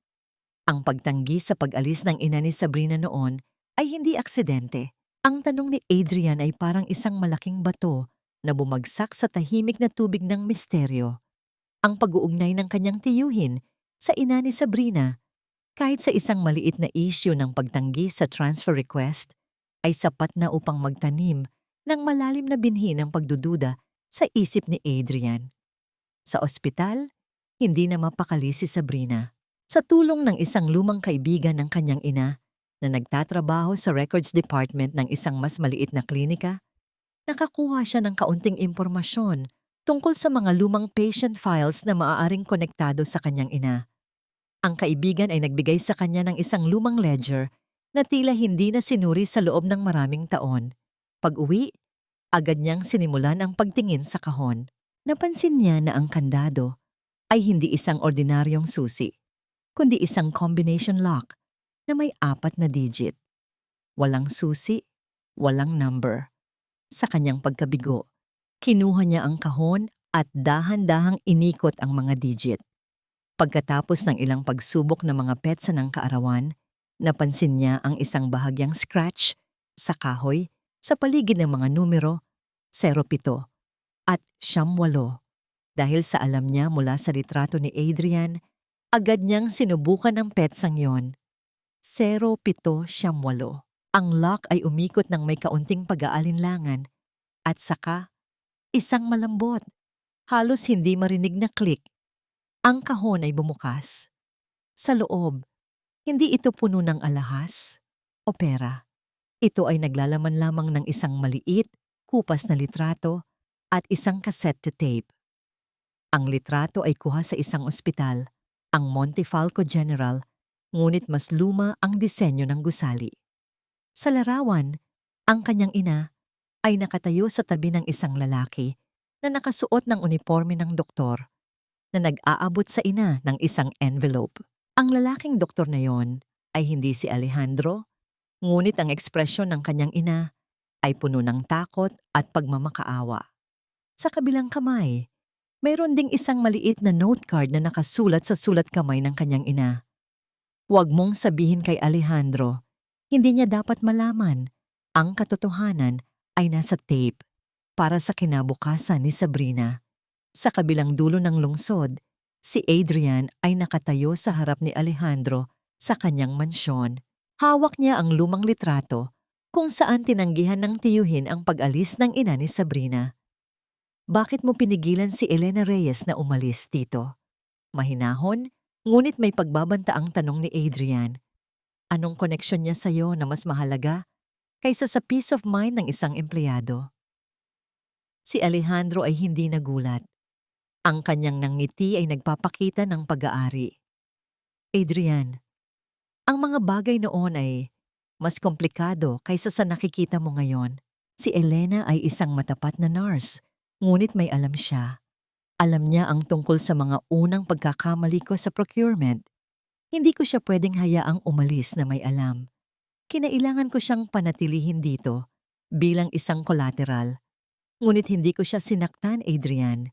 Ang pagtanggi sa pag-alis ng ina ni Sabrina noon ay hindi aksidente. Ang tanong ni Adrian ay parang isang malaking bato na bumagsak sa tahimik na tubig ng misteryo. Ang pag-uugnay ng kanyang tiyuhin sa ina ni Sabrina, kahit sa isang maliit na issue ng pagtanggi sa transfer request, ay sapat na upang magtanim ng malalim na binhi ng pagdududa sa isip ni Adrian. Sa ospital, hindi na mapakali si Sabrina. Sa tulong ng isang lumang kaibigan ng kanyang ina, na nagtatrabaho sa records department ng isang mas maliit na klinika, nakakuha siya ng kaunting impormasyon tungkol sa mga lumang patient files na maaaring konektado sa kanyang ina. Ang kaibigan ay nagbigay sa kanya ng isang lumang ledger na tila hindi na sinuri sa loob ng maraming taon. Pag-uwi, agad niyang sinimulan ang pagtingin sa kahon. Napansin niya na ang kandado ay hindi isang ordinaryong susi, kundi isang combination lock na may 4 na digit. Walang susi, walang number. Sa kanyang pagkabigo, kinuha niya ang kahon at dahan-dahang inikot ang mga digit. Pagkatapos ng ilang pagsubok ng mga petsa ng kaarawan, napansin niya ang isang bahagyang scratch sa kahoy sa paligid ng mga numero 07 at 98. Dahil sa alam niya mula sa litrato ni Adrian, agad niyang sinubukan ang petsang yon. 0778. Ang lock ay umikot ng may kaunting pag-aalinlangan at saka isang malambot, halos hindi marinig na click. Ang kahon ay bumukas. Sa loob, hindi ito puno ng alahas o pera. Ito ay naglalaman lamang ng isang maliit, kupas na litrato at isang cassette tape. Ang litrato ay kuha sa isang ospital, ang Montefalco General, ngunit mas luma ang disenyo ng gusali. Sa larawan, ang kanyang ina ay nakatayo sa tabi ng isang lalaki na nakasuot ng uniforme ng doktor, na nag-aabot sa ina ng isang envelope. Ang lalaking doktor na yon ay hindi si Alejandro, ngunit ang ekspresyon ng kanyang ina ay puno ng takot at pagmamakaawa. Sa kabilang kamay, mayroon ding isang maliit na note card na nakasulat sa sulat kamay ng kanyang ina. Huwag mong sabihin kay Alejandro, hindi niya dapat malaman. Ang katotohanan ay nasa tape para sa kinabukasan ni Sabrina. Sa kabilang dulo ng lungsod, si Adrian ay nakatayo sa harap ni Alejandro sa kanyang mansyon. Hawak niya ang lumang litrato kung saan tinanggihan ng tiyuhin ang pag-alis ng ina ni Sabrina. Bakit mo pinigilan si Elena Reyes na umalis, Tito? Mahinahon, ngunit may pagbabanta ang tanong ni Adrian. Anong koneksyon niya sa'yo na mas mahalaga kaysa sa peace of mind ng isang empleyado? Si Alejandro ay hindi nagulat. Ang kanyang nangiti ay nagpapakita ng pag-aari. Adrian, ang mga bagay noon ay mas komplikado kaysa sa nakikita mo ngayon. Si Elena ay isang matapat na nurse, ngunit may alam siya. Alam niya ang tungkol sa mga unang pagkakamali ko sa procurement. Hindi ko siya pwedeng hayaang umalis na may alam. Kinailangan ko siyang panatilihin dito bilang isang collateral. Ngunit hindi ko siya sinaktan, Adrian.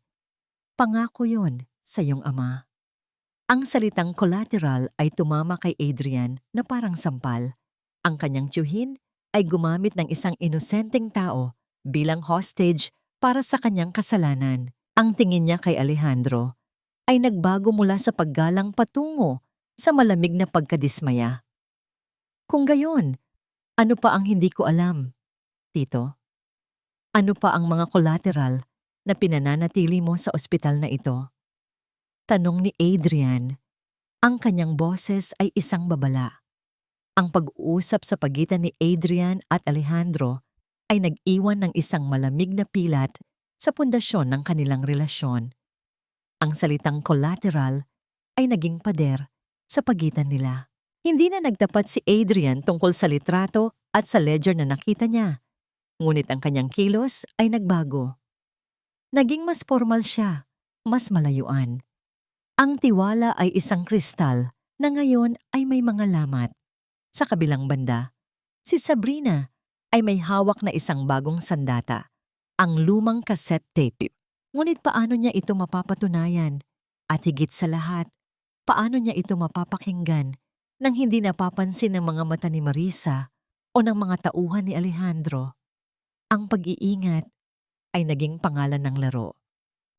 Pangako yon sa iyong ama. Ang salitang collateral ay tumama kay Adrian na parang sampal. Ang kanyang tiyuhin ay gumamit ng isang inosenteng tao bilang hostage para sa kanyang kasalanan. Ang tingin niya kay Alejandro ay nagbago mula sa paggalang patungo sa malamig na pagkadismaya. Kung gayon, ano pa ang hindi ko alam, Tito? Ano pa ang mga collateral na pinananatili mo sa ospital na ito? Tanong ni Adrian. Ang kanyang boses ay isang babala. Ang pag-uusap sa pagitan ni Adrian at Alejandro ay nag-iwan ng isang malamig na pilat sa pundasyon ng kanilang relasyon. Ang salitang collateral ay naging pader sa pagitan nila. Hindi na nagtapat si Adrian tungkol sa litrato at sa ledger na nakita niya. Ngunit ang kanyang kilos ay nagbago. Naging mas formal siya, mas malayuan. Ang tiwala ay isang kristal na ngayon ay may mga lamat. Sa kabilang banda, si Sabrina ay may hawak na isang bagong sandata, ang lumang cassette tape. Ngunit paano niya ito mapapatunayan? At higit sa lahat, paano niya ito mapapakinggan nang hindi napapansin ng mga mata ni Marisa o ng mga tauhan ni Alejandro? Ang pag-iingat ay naging pangalan ng laro.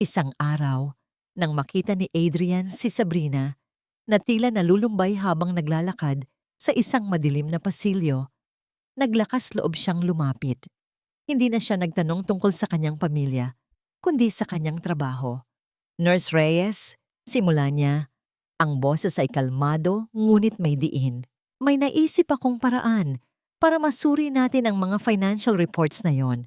Isang araw, nang makita ni Adrian si Sabrina na tila nalulumbay habang naglalakad sa isang madilim na pasilyo, naglakas loob siyang lumapit. Hindi na siya nagtanong tungkol sa kanyang pamilya, kundi sa kanyang trabaho. Nurse Reyes, simula niya, ang boses ay kalmado ngunit may diin. May naisip akong paraan para masuri natin ang mga financial reports na yon.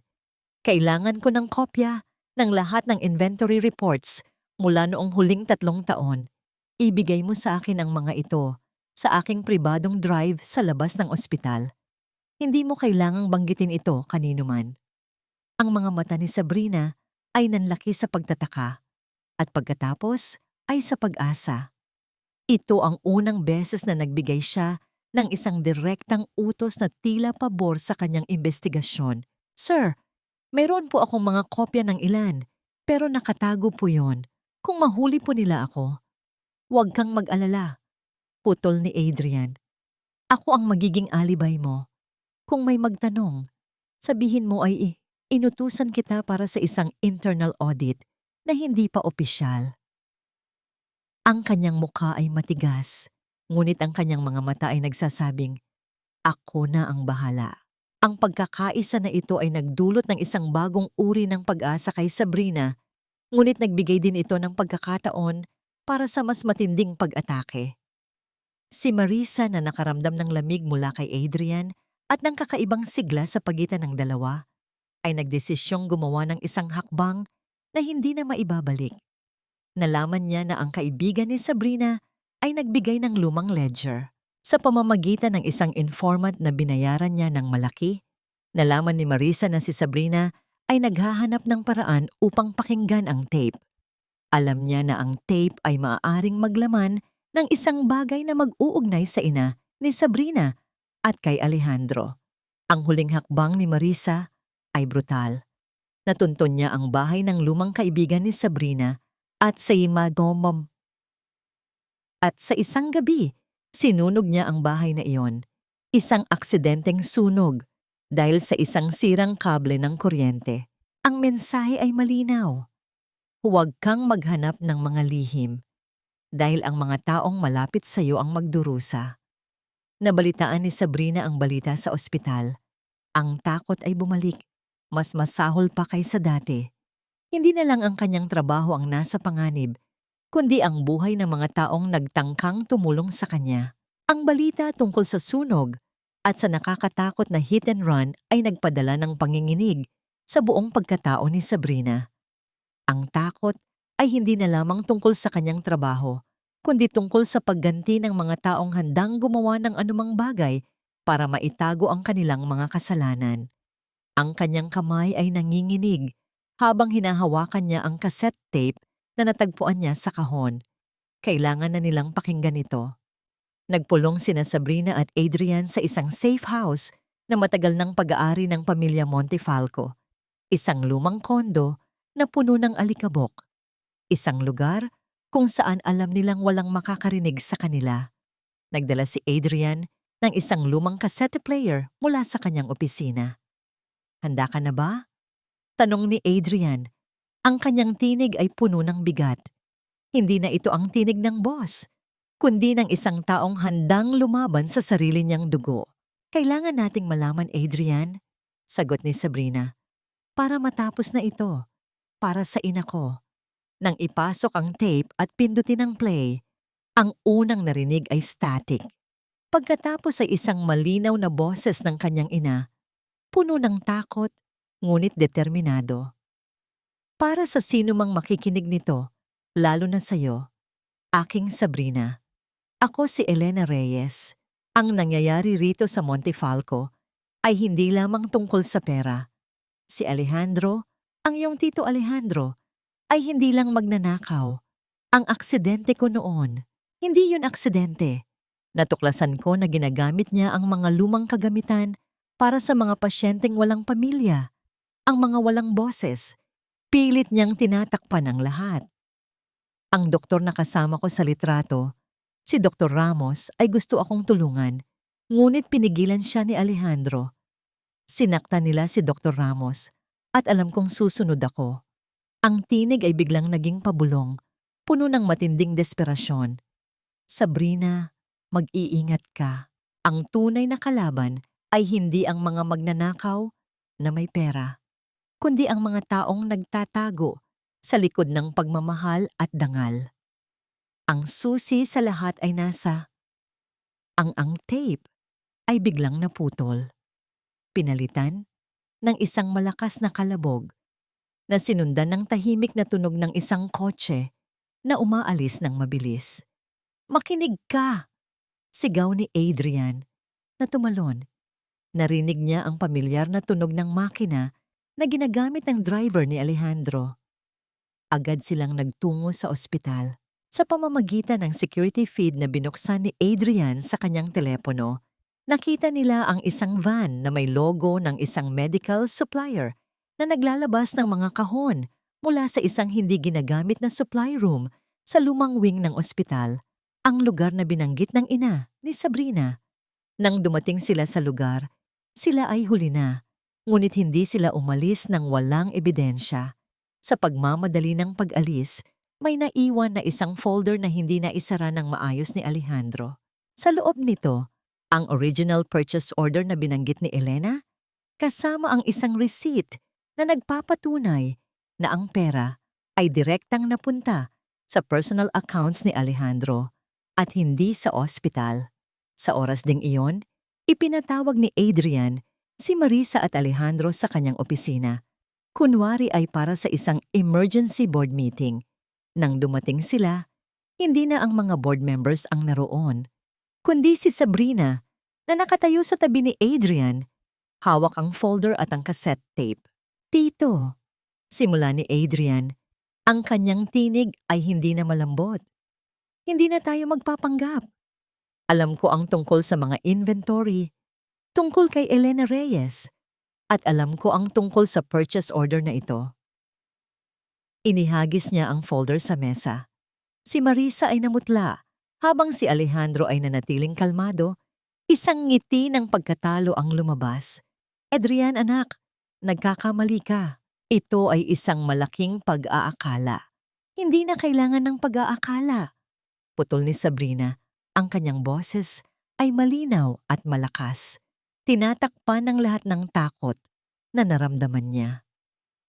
Kailangan ko ng kopya ng lahat ng inventory reports mula noong huling 3 taon. Ibigay mo sa akin ang mga ito sa aking pribadong drive sa labas ng ospital. Hindi mo kailangang banggitin ito kanino man. Ang mga mata ni Sabrina ay nanlaki sa pagtataka at pagkatapos ay sa pag-asa. Ito ang unang beses na nagbigay siya ng isang direktang utos na tila pabor sa kanyang investigasyon. Sir, mayroon po akong mga kopya ng ilan, pero nakatago po yon. Kung mahuli po nila ako, huwag kang mag-alala. Putol ni Adrian. Ako ang magiging alibay mo. Kung may magtanong, sabihin mo ay inutusan kita para sa isang internal audit na hindi pa opisyal. Ang kanyang mukha ay matigas, ngunit ang kanyang mga mata ay nagsasabing, ako na ang bahala. Ang pagkakaisa na ito ay nagdulot ng isang bagong uri ng pag-asa kay Sabrina, ngunit nagbigay din ito ng pagkakataon para sa mas matinding pag-atake. Si Marisa na nakaramdam ng lamig mula kay Adrian at ng kakaibang sigla sa pagitan ng dalawa, ay nagdesisyong gumawa ng isang hakbang na hindi na maibabalik. Nalaman niya na ang kaibigan ni Sabrina ay nagbigay ng lumang ledger. Sa pamamagitan ng isang informant na binayaran niya ng malaki, nalaman ni Marisa na si Sabrina ay naghahanap ng paraan upang pakinggan ang tape. Alam niya na ang tape ay maaaring maglaman ng isang bagay na mag-uugnay sa ina ni Sabrina at kay Alejandro. Ang huling hakbang ni Marisa ay brutal. Natuntun niya ang bahay ng lumang kaibigan ni Sabrina at sa Madamom. At sa isang gabi, sinunog niya ang bahay na iyon. Isang aksidenteng sunog dahil sa isang sirang kable ng kuryente. Ang mensahe ay malinaw. Huwag kang maghanap ng mga lihim dahil ang mga taong malapit sa iyo ang magdurusa. Nabalitaan ni Sabrina ang balita sa ospital. Ang takot ay bumalik. Mas masahol pa kaysa dati. Hindi na lang ang kanyang trabaho ang nasa panganib, kundi ang buhay ng mga taong nagtangkang tumulong sa kanya. Ang balita tungkol sa sunog at sa nakakatakot na hit and run ay nagpadala ng panginginig sa buong pagkatao ni Sabrina. Ang takot ay hindi na lamang tungkol sa kanyang trabaho, kundi tungkol sa pagganti ng mga taong handang gumawa ng anumang bagay para maitago ang kanilang mga kasalanan. Ang kanyang kamay ay nanginginig habang hinahawakan niya ang cassette tape na natagpuan niya sa kahon. Kailangan na nilang pakinggan ito. Nagpulong sina Sabrina at Adrian sa isang safe house na matagal ng pag-aari ng pamilya Montefalco. Isang lumang kondo na puno ng alikabok. Isang lugar kung saan alam nilang walang makakarinig sa kanila. Nagdala si Adrian ng isang lumang cassette player mula sa kanyang opisina. Handa ka na ba? Tanong ni Adrian. Ang kanyang tinig ay puno ng bigat. Hindi na ito ang tinig ng boss, kundi ng isang taong handang lumaban sa sarili niyang dugo. Kailangan nating malaman, Adrian, sagot ni Sabrina. Para matapos na ito, para sa ina ko. Nang ipasok ang tape at pindutin ang play, ang unang narinig ay static. Pagkatapos ay isang malinaw na boses ng kanyang ina, puno ng takot, ngunit determinado. Para sa sino mang makikinig nito, lalo na sa'yo, aking Sabrina. Ako si Elena Reyes. Ang nangyayari rito sa Montefalco ay hindi lamang tungkol sa pera. Si Alejandro, ang iyong tito Alejandro, ay hindi lang magnanakaw. Ang aksidente ko noon, hindi yun aksidente. Natuklasan ko na ginagamit niya ang mga lumang kagamitan para sa mga pasyenteng walang pamilya, ang mga walang boses. Pilit niyang tinatakpan ang lahat. Ang doktor na kasama ko sa litrato, si Dr. Ramos, ay gusto akong tulungan, ngunit pinigilan siya ni Alejandro. Sinaktan nila si Dr. Ramos at alam kong susunod ako. Ang tinig ay biglang naging pabulong, puno ng matinding desperasyon. Sabrina, mag-iingat ka. Ang tunay na kalaban ay hindi ang mga magnanakaw na may pera, kundi ang mga taong nagtatago sa likod ng pagmamahal at dangal. Ang susi sa lahat ay nasa Ang tape ay biglang naputol. Pinalitan ng isang malakas na kalabog na sinundan ng tahimik na tunog ng isang kotse na umaalis ng mabilis. "Makinig ka!" Sigaw ni Adrian na tumalon. Narinig niya ang pamilyar na tunog ng makina na ginagamit ng driver ni Alejandro. Agad silang nagtungo sa ospital. Sa pamamagitan ng security feed na binuksan ni Adrian sa kanyang telepono, nakita nila ang isang van na may logo ng isang medical supplier na naglalabas ng mga kahon mula sa isang hindi ginagamit na supply room sa lumang wing ng ospital, ang lugar na binanggit ng ina ni Sabrina. Nang dumating sila sa lugar, sila ay huli na, ngunit hindi sila umalis ng walang ebidensya. Sa pagmamadali ng pag-alis, may naiwan na isang folder na hindi na isara ng maayos ni Alejandro. Sa loob nito, ang original purchase order na binanggit ni Elena, kasama ang isang receipt na nagpapatunay na ang pera ay direktang napunta sa personal accounts ni Alejandro at hindi sa ospital. Sa oras ding iyon, ipinatawag ni Adrian si Marisa at Alejandro sa kanyang opisina. Kunwari ay para sa isang emergency board meeting. Nang dumating sila, hindi na ang mga board members ang naroon, kundi si Sabrina na nakatayo sa tabi ni Adrian, hawak ang folder at ang cassette tape. "Tito," simula ni Adrian, ang kanyang tinig ay hindi na malambot. "Hindi na tayo magpapanggap. Alam ko ang tungkol sa mga inventory, tungkol kay Elena Reyes, at alam ko ang tungkol sa purchase order na ito." Inihagis niya ang folder sa mesa. Si Marisa ay namutla, habang si Alejandro ay nanatiling kalmado. Isang ngiti ng pagkatalo ang lumabas. "Adrian, anak, nagkakamali ka. Ito ay isang malaking pag-aakala." "Hindi na kailangan ng pag-aakala," putol ni Sabrina. Ang kanyang boses ay malinaw at malakas. Tinatakpan ng lahat ng takot na naramdaman niya.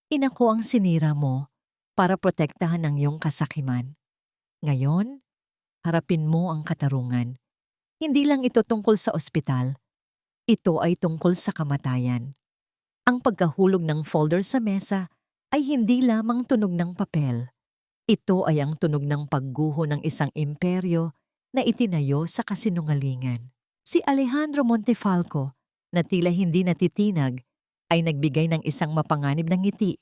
"Ina ko ang sinira mo para protektahan ang iyong kasakiman. Ngayon, harapin mo ang katarungan. Hindi lang ito tungkol sa ospital. Ito ay tungkol sa kamatayan." Ang pagkahulog ng folder sa mesa ay hindi lamang tunog ng papel. Ito ay ang tunog ng pagguho ng isang imperyo na itinayo sa kasinungalingan. Si Alejandro Montefalco, na tila hindi natitinag, ay nagbigay ng isang mapanganib na ngiti.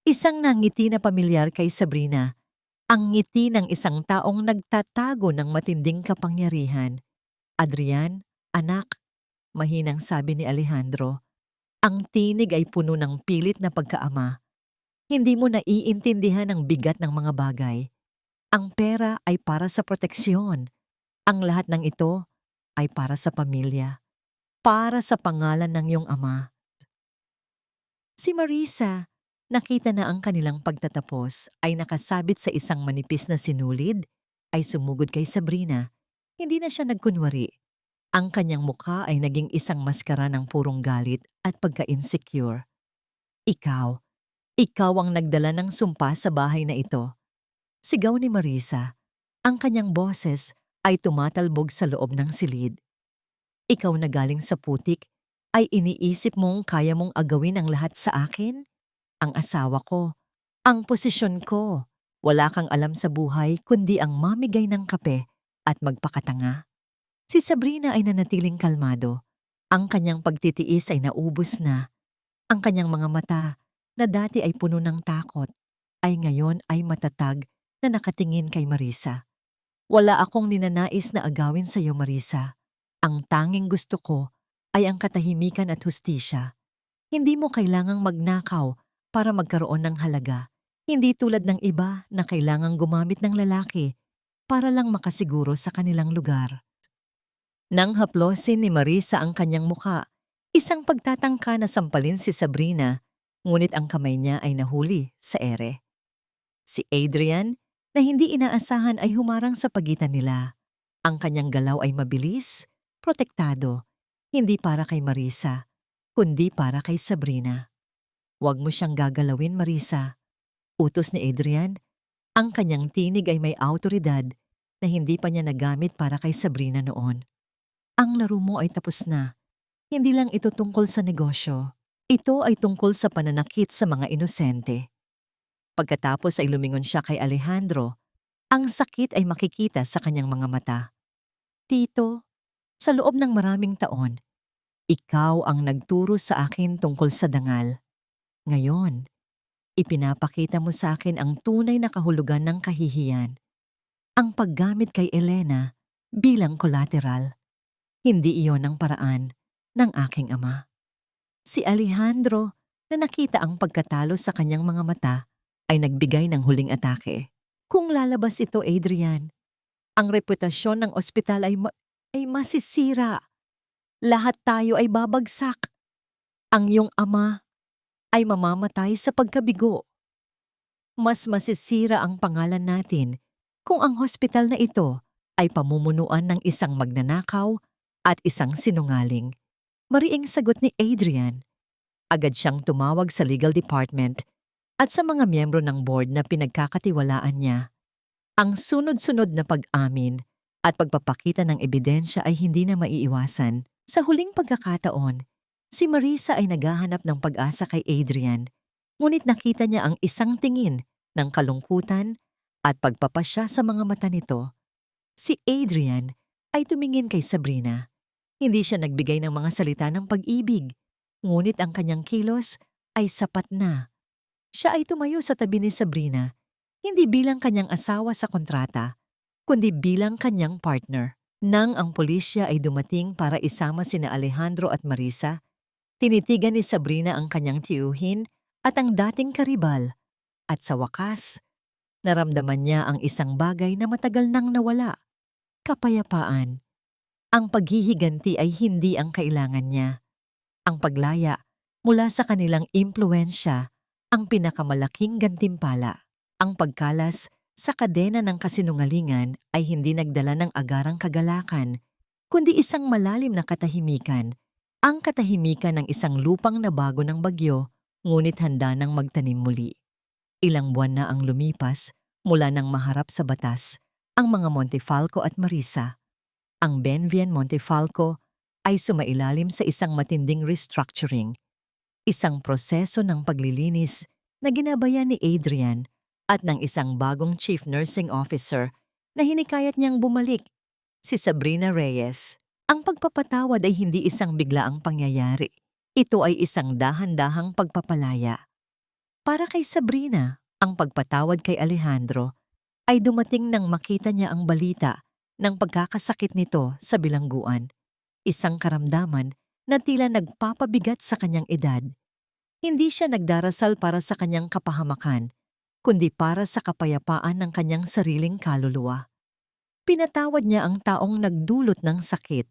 Isang nangiti na pamilyar kay Sabrina. Ang ngiti ng isang taong nagtatago ng matinding kapangyarihan. "Adrian, anak," mahinang sabi ni Alejandro. Ang tinig ay puno ng pilit na pagkaama. "Hindi mo naiintindihan ang bigat ng mga bagay. Ang pera ay para sa proteksyon. Ang lahat ng ito ay para sa pamilya. Para sa pangalan ng iyong ama." Si Marisa, nakita na ang kanilang pagtatapos ay nakasabit sa isang manipis na sinulid, ay sumugod kay Sabrina. Hindi na siya nagkunwari. Ang kanyang mukha ay naging isang maskara ng purong galit at pagka-insecure. Ikaw ang nagdala ng sumpa sa bahay na ito." Sigaw ni Marisa. Ang kanyang boses ay tumatalbog sa loob ng silid. "Ikaw na galing sa putik ay iniisip mong kaya mong agawin ang lahat sa akin? Ang asawa ko, ang posisyon ko. Wala kang alam sa buhay kundi ang mamigay ng kape at magpakatanga." Si Sabrina ay nanatiling kalmado. Ang kanyang pagtitiis ay naubos na. Ang kanyang mga mata, na dati ay puno ng takot, ay ngayon ay matatag na nakatingin kay Marisa. "Wala akong ninanais na agawin sa iyo, Marisa. Ang tanging gusto ko ay ang katahimikan at hustisya. Hindi mo kailangang magnakaw para magkaroon ng halaga. Hindi tulad ng iba na kailangang gumamit ng lalaki para lang makasiguro sa kanilang lugar." Nang haplosin ni Marisa ang kanyang muka, isang pagtatangka na sampalin si Sabrina, ngunit ang kamay niya ay nahuli sa ere. Si Adrian, na hindi inaasahan, ay humarang sa pagitan nila. Ang kanyang galaw ay mabilis, protektado, hindi para kay Marisa, kundi para kay Sabrina. "Huwag mo siyang gagalawin, Marisa," utos ni Adrian. Ang kanyang tinig ay may awtoridad na hindi pa niya nagamit para kay Sabrina noon. ang laro mo ay tapos na. Hindi lang ito tungkol sa negosyo. Ito ay tungkol sa pananakit sa mga inosente. Pagkatapos ay lumingon siya kay Alejandro. Ang sakit ay makikita sa kanyang mga mata. Tito, sa loob ng maraming taon, ikaw ang nagturo sa akin tungkol sa dangal. Ngayon, ipinapakita mo sa akin ang tunay na kahulugan ng kahihiyan. Ang paggamit kay Elena bilang collateral. Hindi iyon ang paraan ng aking ama. Si Alejandro, na nakita ang pagkatalo sa kanyang mga mata, ay nagbigay ng huling atake. Kung lalabas ito, Adrian, ang reputasyon ng ospital ay masisira. Lahat tayo ay babagsak. Ang iyong ama ay mamamatay sa pagkabigo. Mas masisira ang pangalan natin kung ang hospital na ito ay pamumunuan ng isang magnanakaw at isang sinungaling. Mariing sagot ni Adrian. Agad siyang tumawag sa legal department at sa mga miyembro ng board na pinagkakatiwalaan niya. Ang sunod-sunod na pag-amin at pagpapakita ng ebidensya ay hindi na maiiwasan. Sa huling pagkakataon, si Marisa ay naghahanap ng pag-asa kay Adrian, ngunit nakita niya ang isang tingin ng kalungkutan at pagpapasya sa mga mata nito. Si Adrian ay tumingin kay Sabrina. Hindi siya nagbigay ng mga salita ng pag-ibig, ngunit ang kanyang kilos ay sapat na. Siya ay tumayo sa tabi ni Sabrina, hindi bilang kanyang asawa sa kontrata, kundi bilang kanyang partner. Nang ang pulisya ay dumating para isama sina Alejandro at Marisa, tinitigan ni Sabrina ang kanyang tiyuhin at ang dating karibal. At sa wakas, naramdaman niya ang isang bagay na matagal nang nawala. Kapayapaan. Ang paghihiganti ay hindi ang kailangan niya. Ang paglaya mula sa kanilang impluensya ang pinakamalaking gantimpala. Ang pagkalas sa kadena ng kasinungalingan ay hindi nagdala ng agarang kagalakan, kundi isang malalim na katahimikan. Ang katahimikan ng isang lupang nabago ng bagyo, ngunit handa nang magtanim muli. Ilang buwan na ang lumipas mula nang maharap sa batas ang mga Montefalco at Marisa. Ang Benvian Montefalco ay sumailalim sa isang matinding restructuring, isang proseso ng paglilinis na ginabayan ni Adrian at ng isang bagong chief nursing officer na hinikayat niyang bumalik, si Sabrina Reyes. Ang pagpapatawad ay hindi isang biglaang pangyayari. Ito ay isang dahan-dahang pagpapalaya. Para kay Sabrina, ang pagpatawad kay Alejandro ay dumating nang makita niya ang balita ng pagkakasakit nito sa bilangguan. Isang karamdaman na tila nagpapabigat sa kanyang edad. Hindi siya nagdarasal para sa kanyang kapahamakan, kundi para sa kapayapaan ng kanyang sariling kaluluwa. Pinatawad niya ang taong nagdulot ng sakit,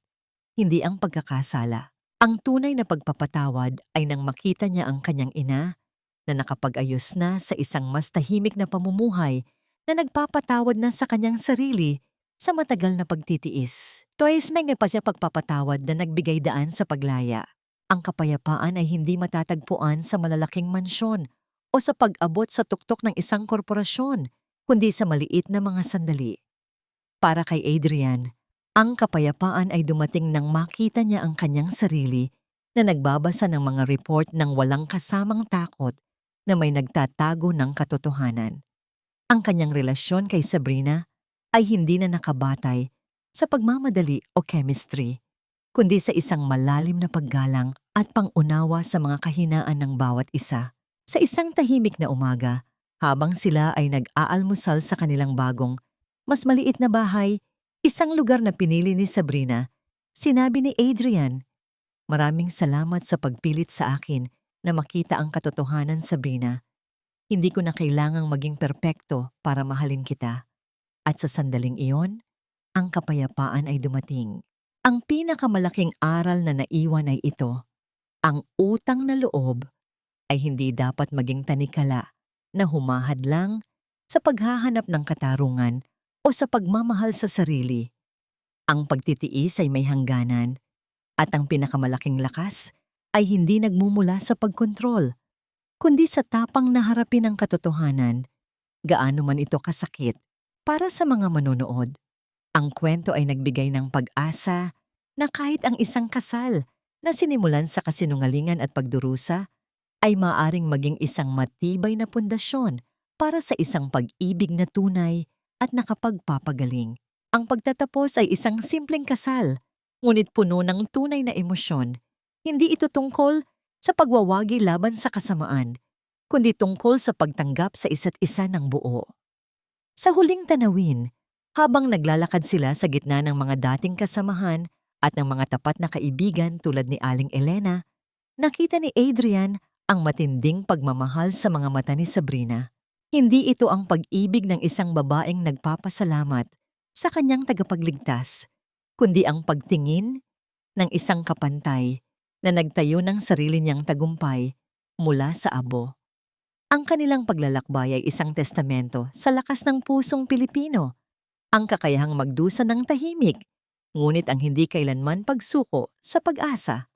hindi ang pagkakasala. Ang tunay na pagpapatawad ay nang makita niya ang kanyang ina na nakapag-ayos na sa isang mas tahimik na pamumuhay na nagpapatawad na sa kanyang sarili sa matagal na pagtitiis. Twice may pa siya pagpapatawad na nagbigay daan sa paglaya. Ang kapayapaan ay hindi matatagpuan sa malalaking mansyon o sa pag-abot sa tuktok ng isang korporasyon, kundi sa maliit na mga sandali. Para kay Adrian, ang kapayapaan ay dumating nang makita niya ang kanyang sarili na nagbabasa ng mga report ng walang kasamang takot na may nagtatago ng katotohanan. Ang kanyang relasyon kay Sabrina ay hindi na nakabatay sa pagmamadali o chemistry, kundi sa isang malalim na paggalang at pangunawa sa mga kahinaan ng bawat isa. Sa isang tahimik na umaga, habang sila ay nag-aalmusal sa kanilang bagong, mas maliit na bahay, isang lugar na pinili ni Sabrina, sinabi ni Adrian, "Maraming salamat sa pagpilit sa akin na makita ang katotohanan, Sabrina. Hindi ko na kailangang maging perpekto para mahalin kita." At sa sandaling iyon, ang kapayapaan ay dumating. Ang pinakamalaking aral na naiwan ay ito: ang utang na loob ay hindi dapat maging tanikala na humahadlang sa paghahanap ng katarungan o sa pagmamahal sa sarili. Ang pagtitiis ay may hangganan, at ang pinakamalaking lakas ay hindi nagmumula sa pagkontrol, kundi sa tapang na harapin ang katotohanan, gaano man ito kasakit. Para sa mga manonood, ang kwento ay nagbigay ng pag-asa na kahit ang isang kasal na sinimulan sa kasinungalingan at pagdurusa ay maaring maging isang matibay na pundasyon para sa isang pag-ibig na tunay at nakapagpapagaling. Ang pagtatapos ay isang simpleng kasal, ngunit puno ng tunay na emosyon. Hindi ito tungkol sa pagwawagi laban sa kasamaan, kundi tungkol sa pagtanggap sa isa't isa ng buo. Sa huling tanawin, habang naglalakad sila sa gitna ng mga dating kasamahan at ng mga tapat na kaibigan tulad ni Aling Elena, nakita ni Adrian ang matinding pagmamahal sa mga mata ni Sabrina. Hindi ito ang pag-ibig ng isang babaeng nagpapasalamat sa kanyang tagapagligtas, kundi ang pagtingin ng isang kapantay na nagtayo ng sarili niyang tagumpay mula sa abo. Ang kanilang paglalakbay ay isang testamento sa lakas ng pusong Pilipino, ang kakayahang magdusa ng tahimik, ngunit ang hindi kailanman pagsuko sa pag-asa.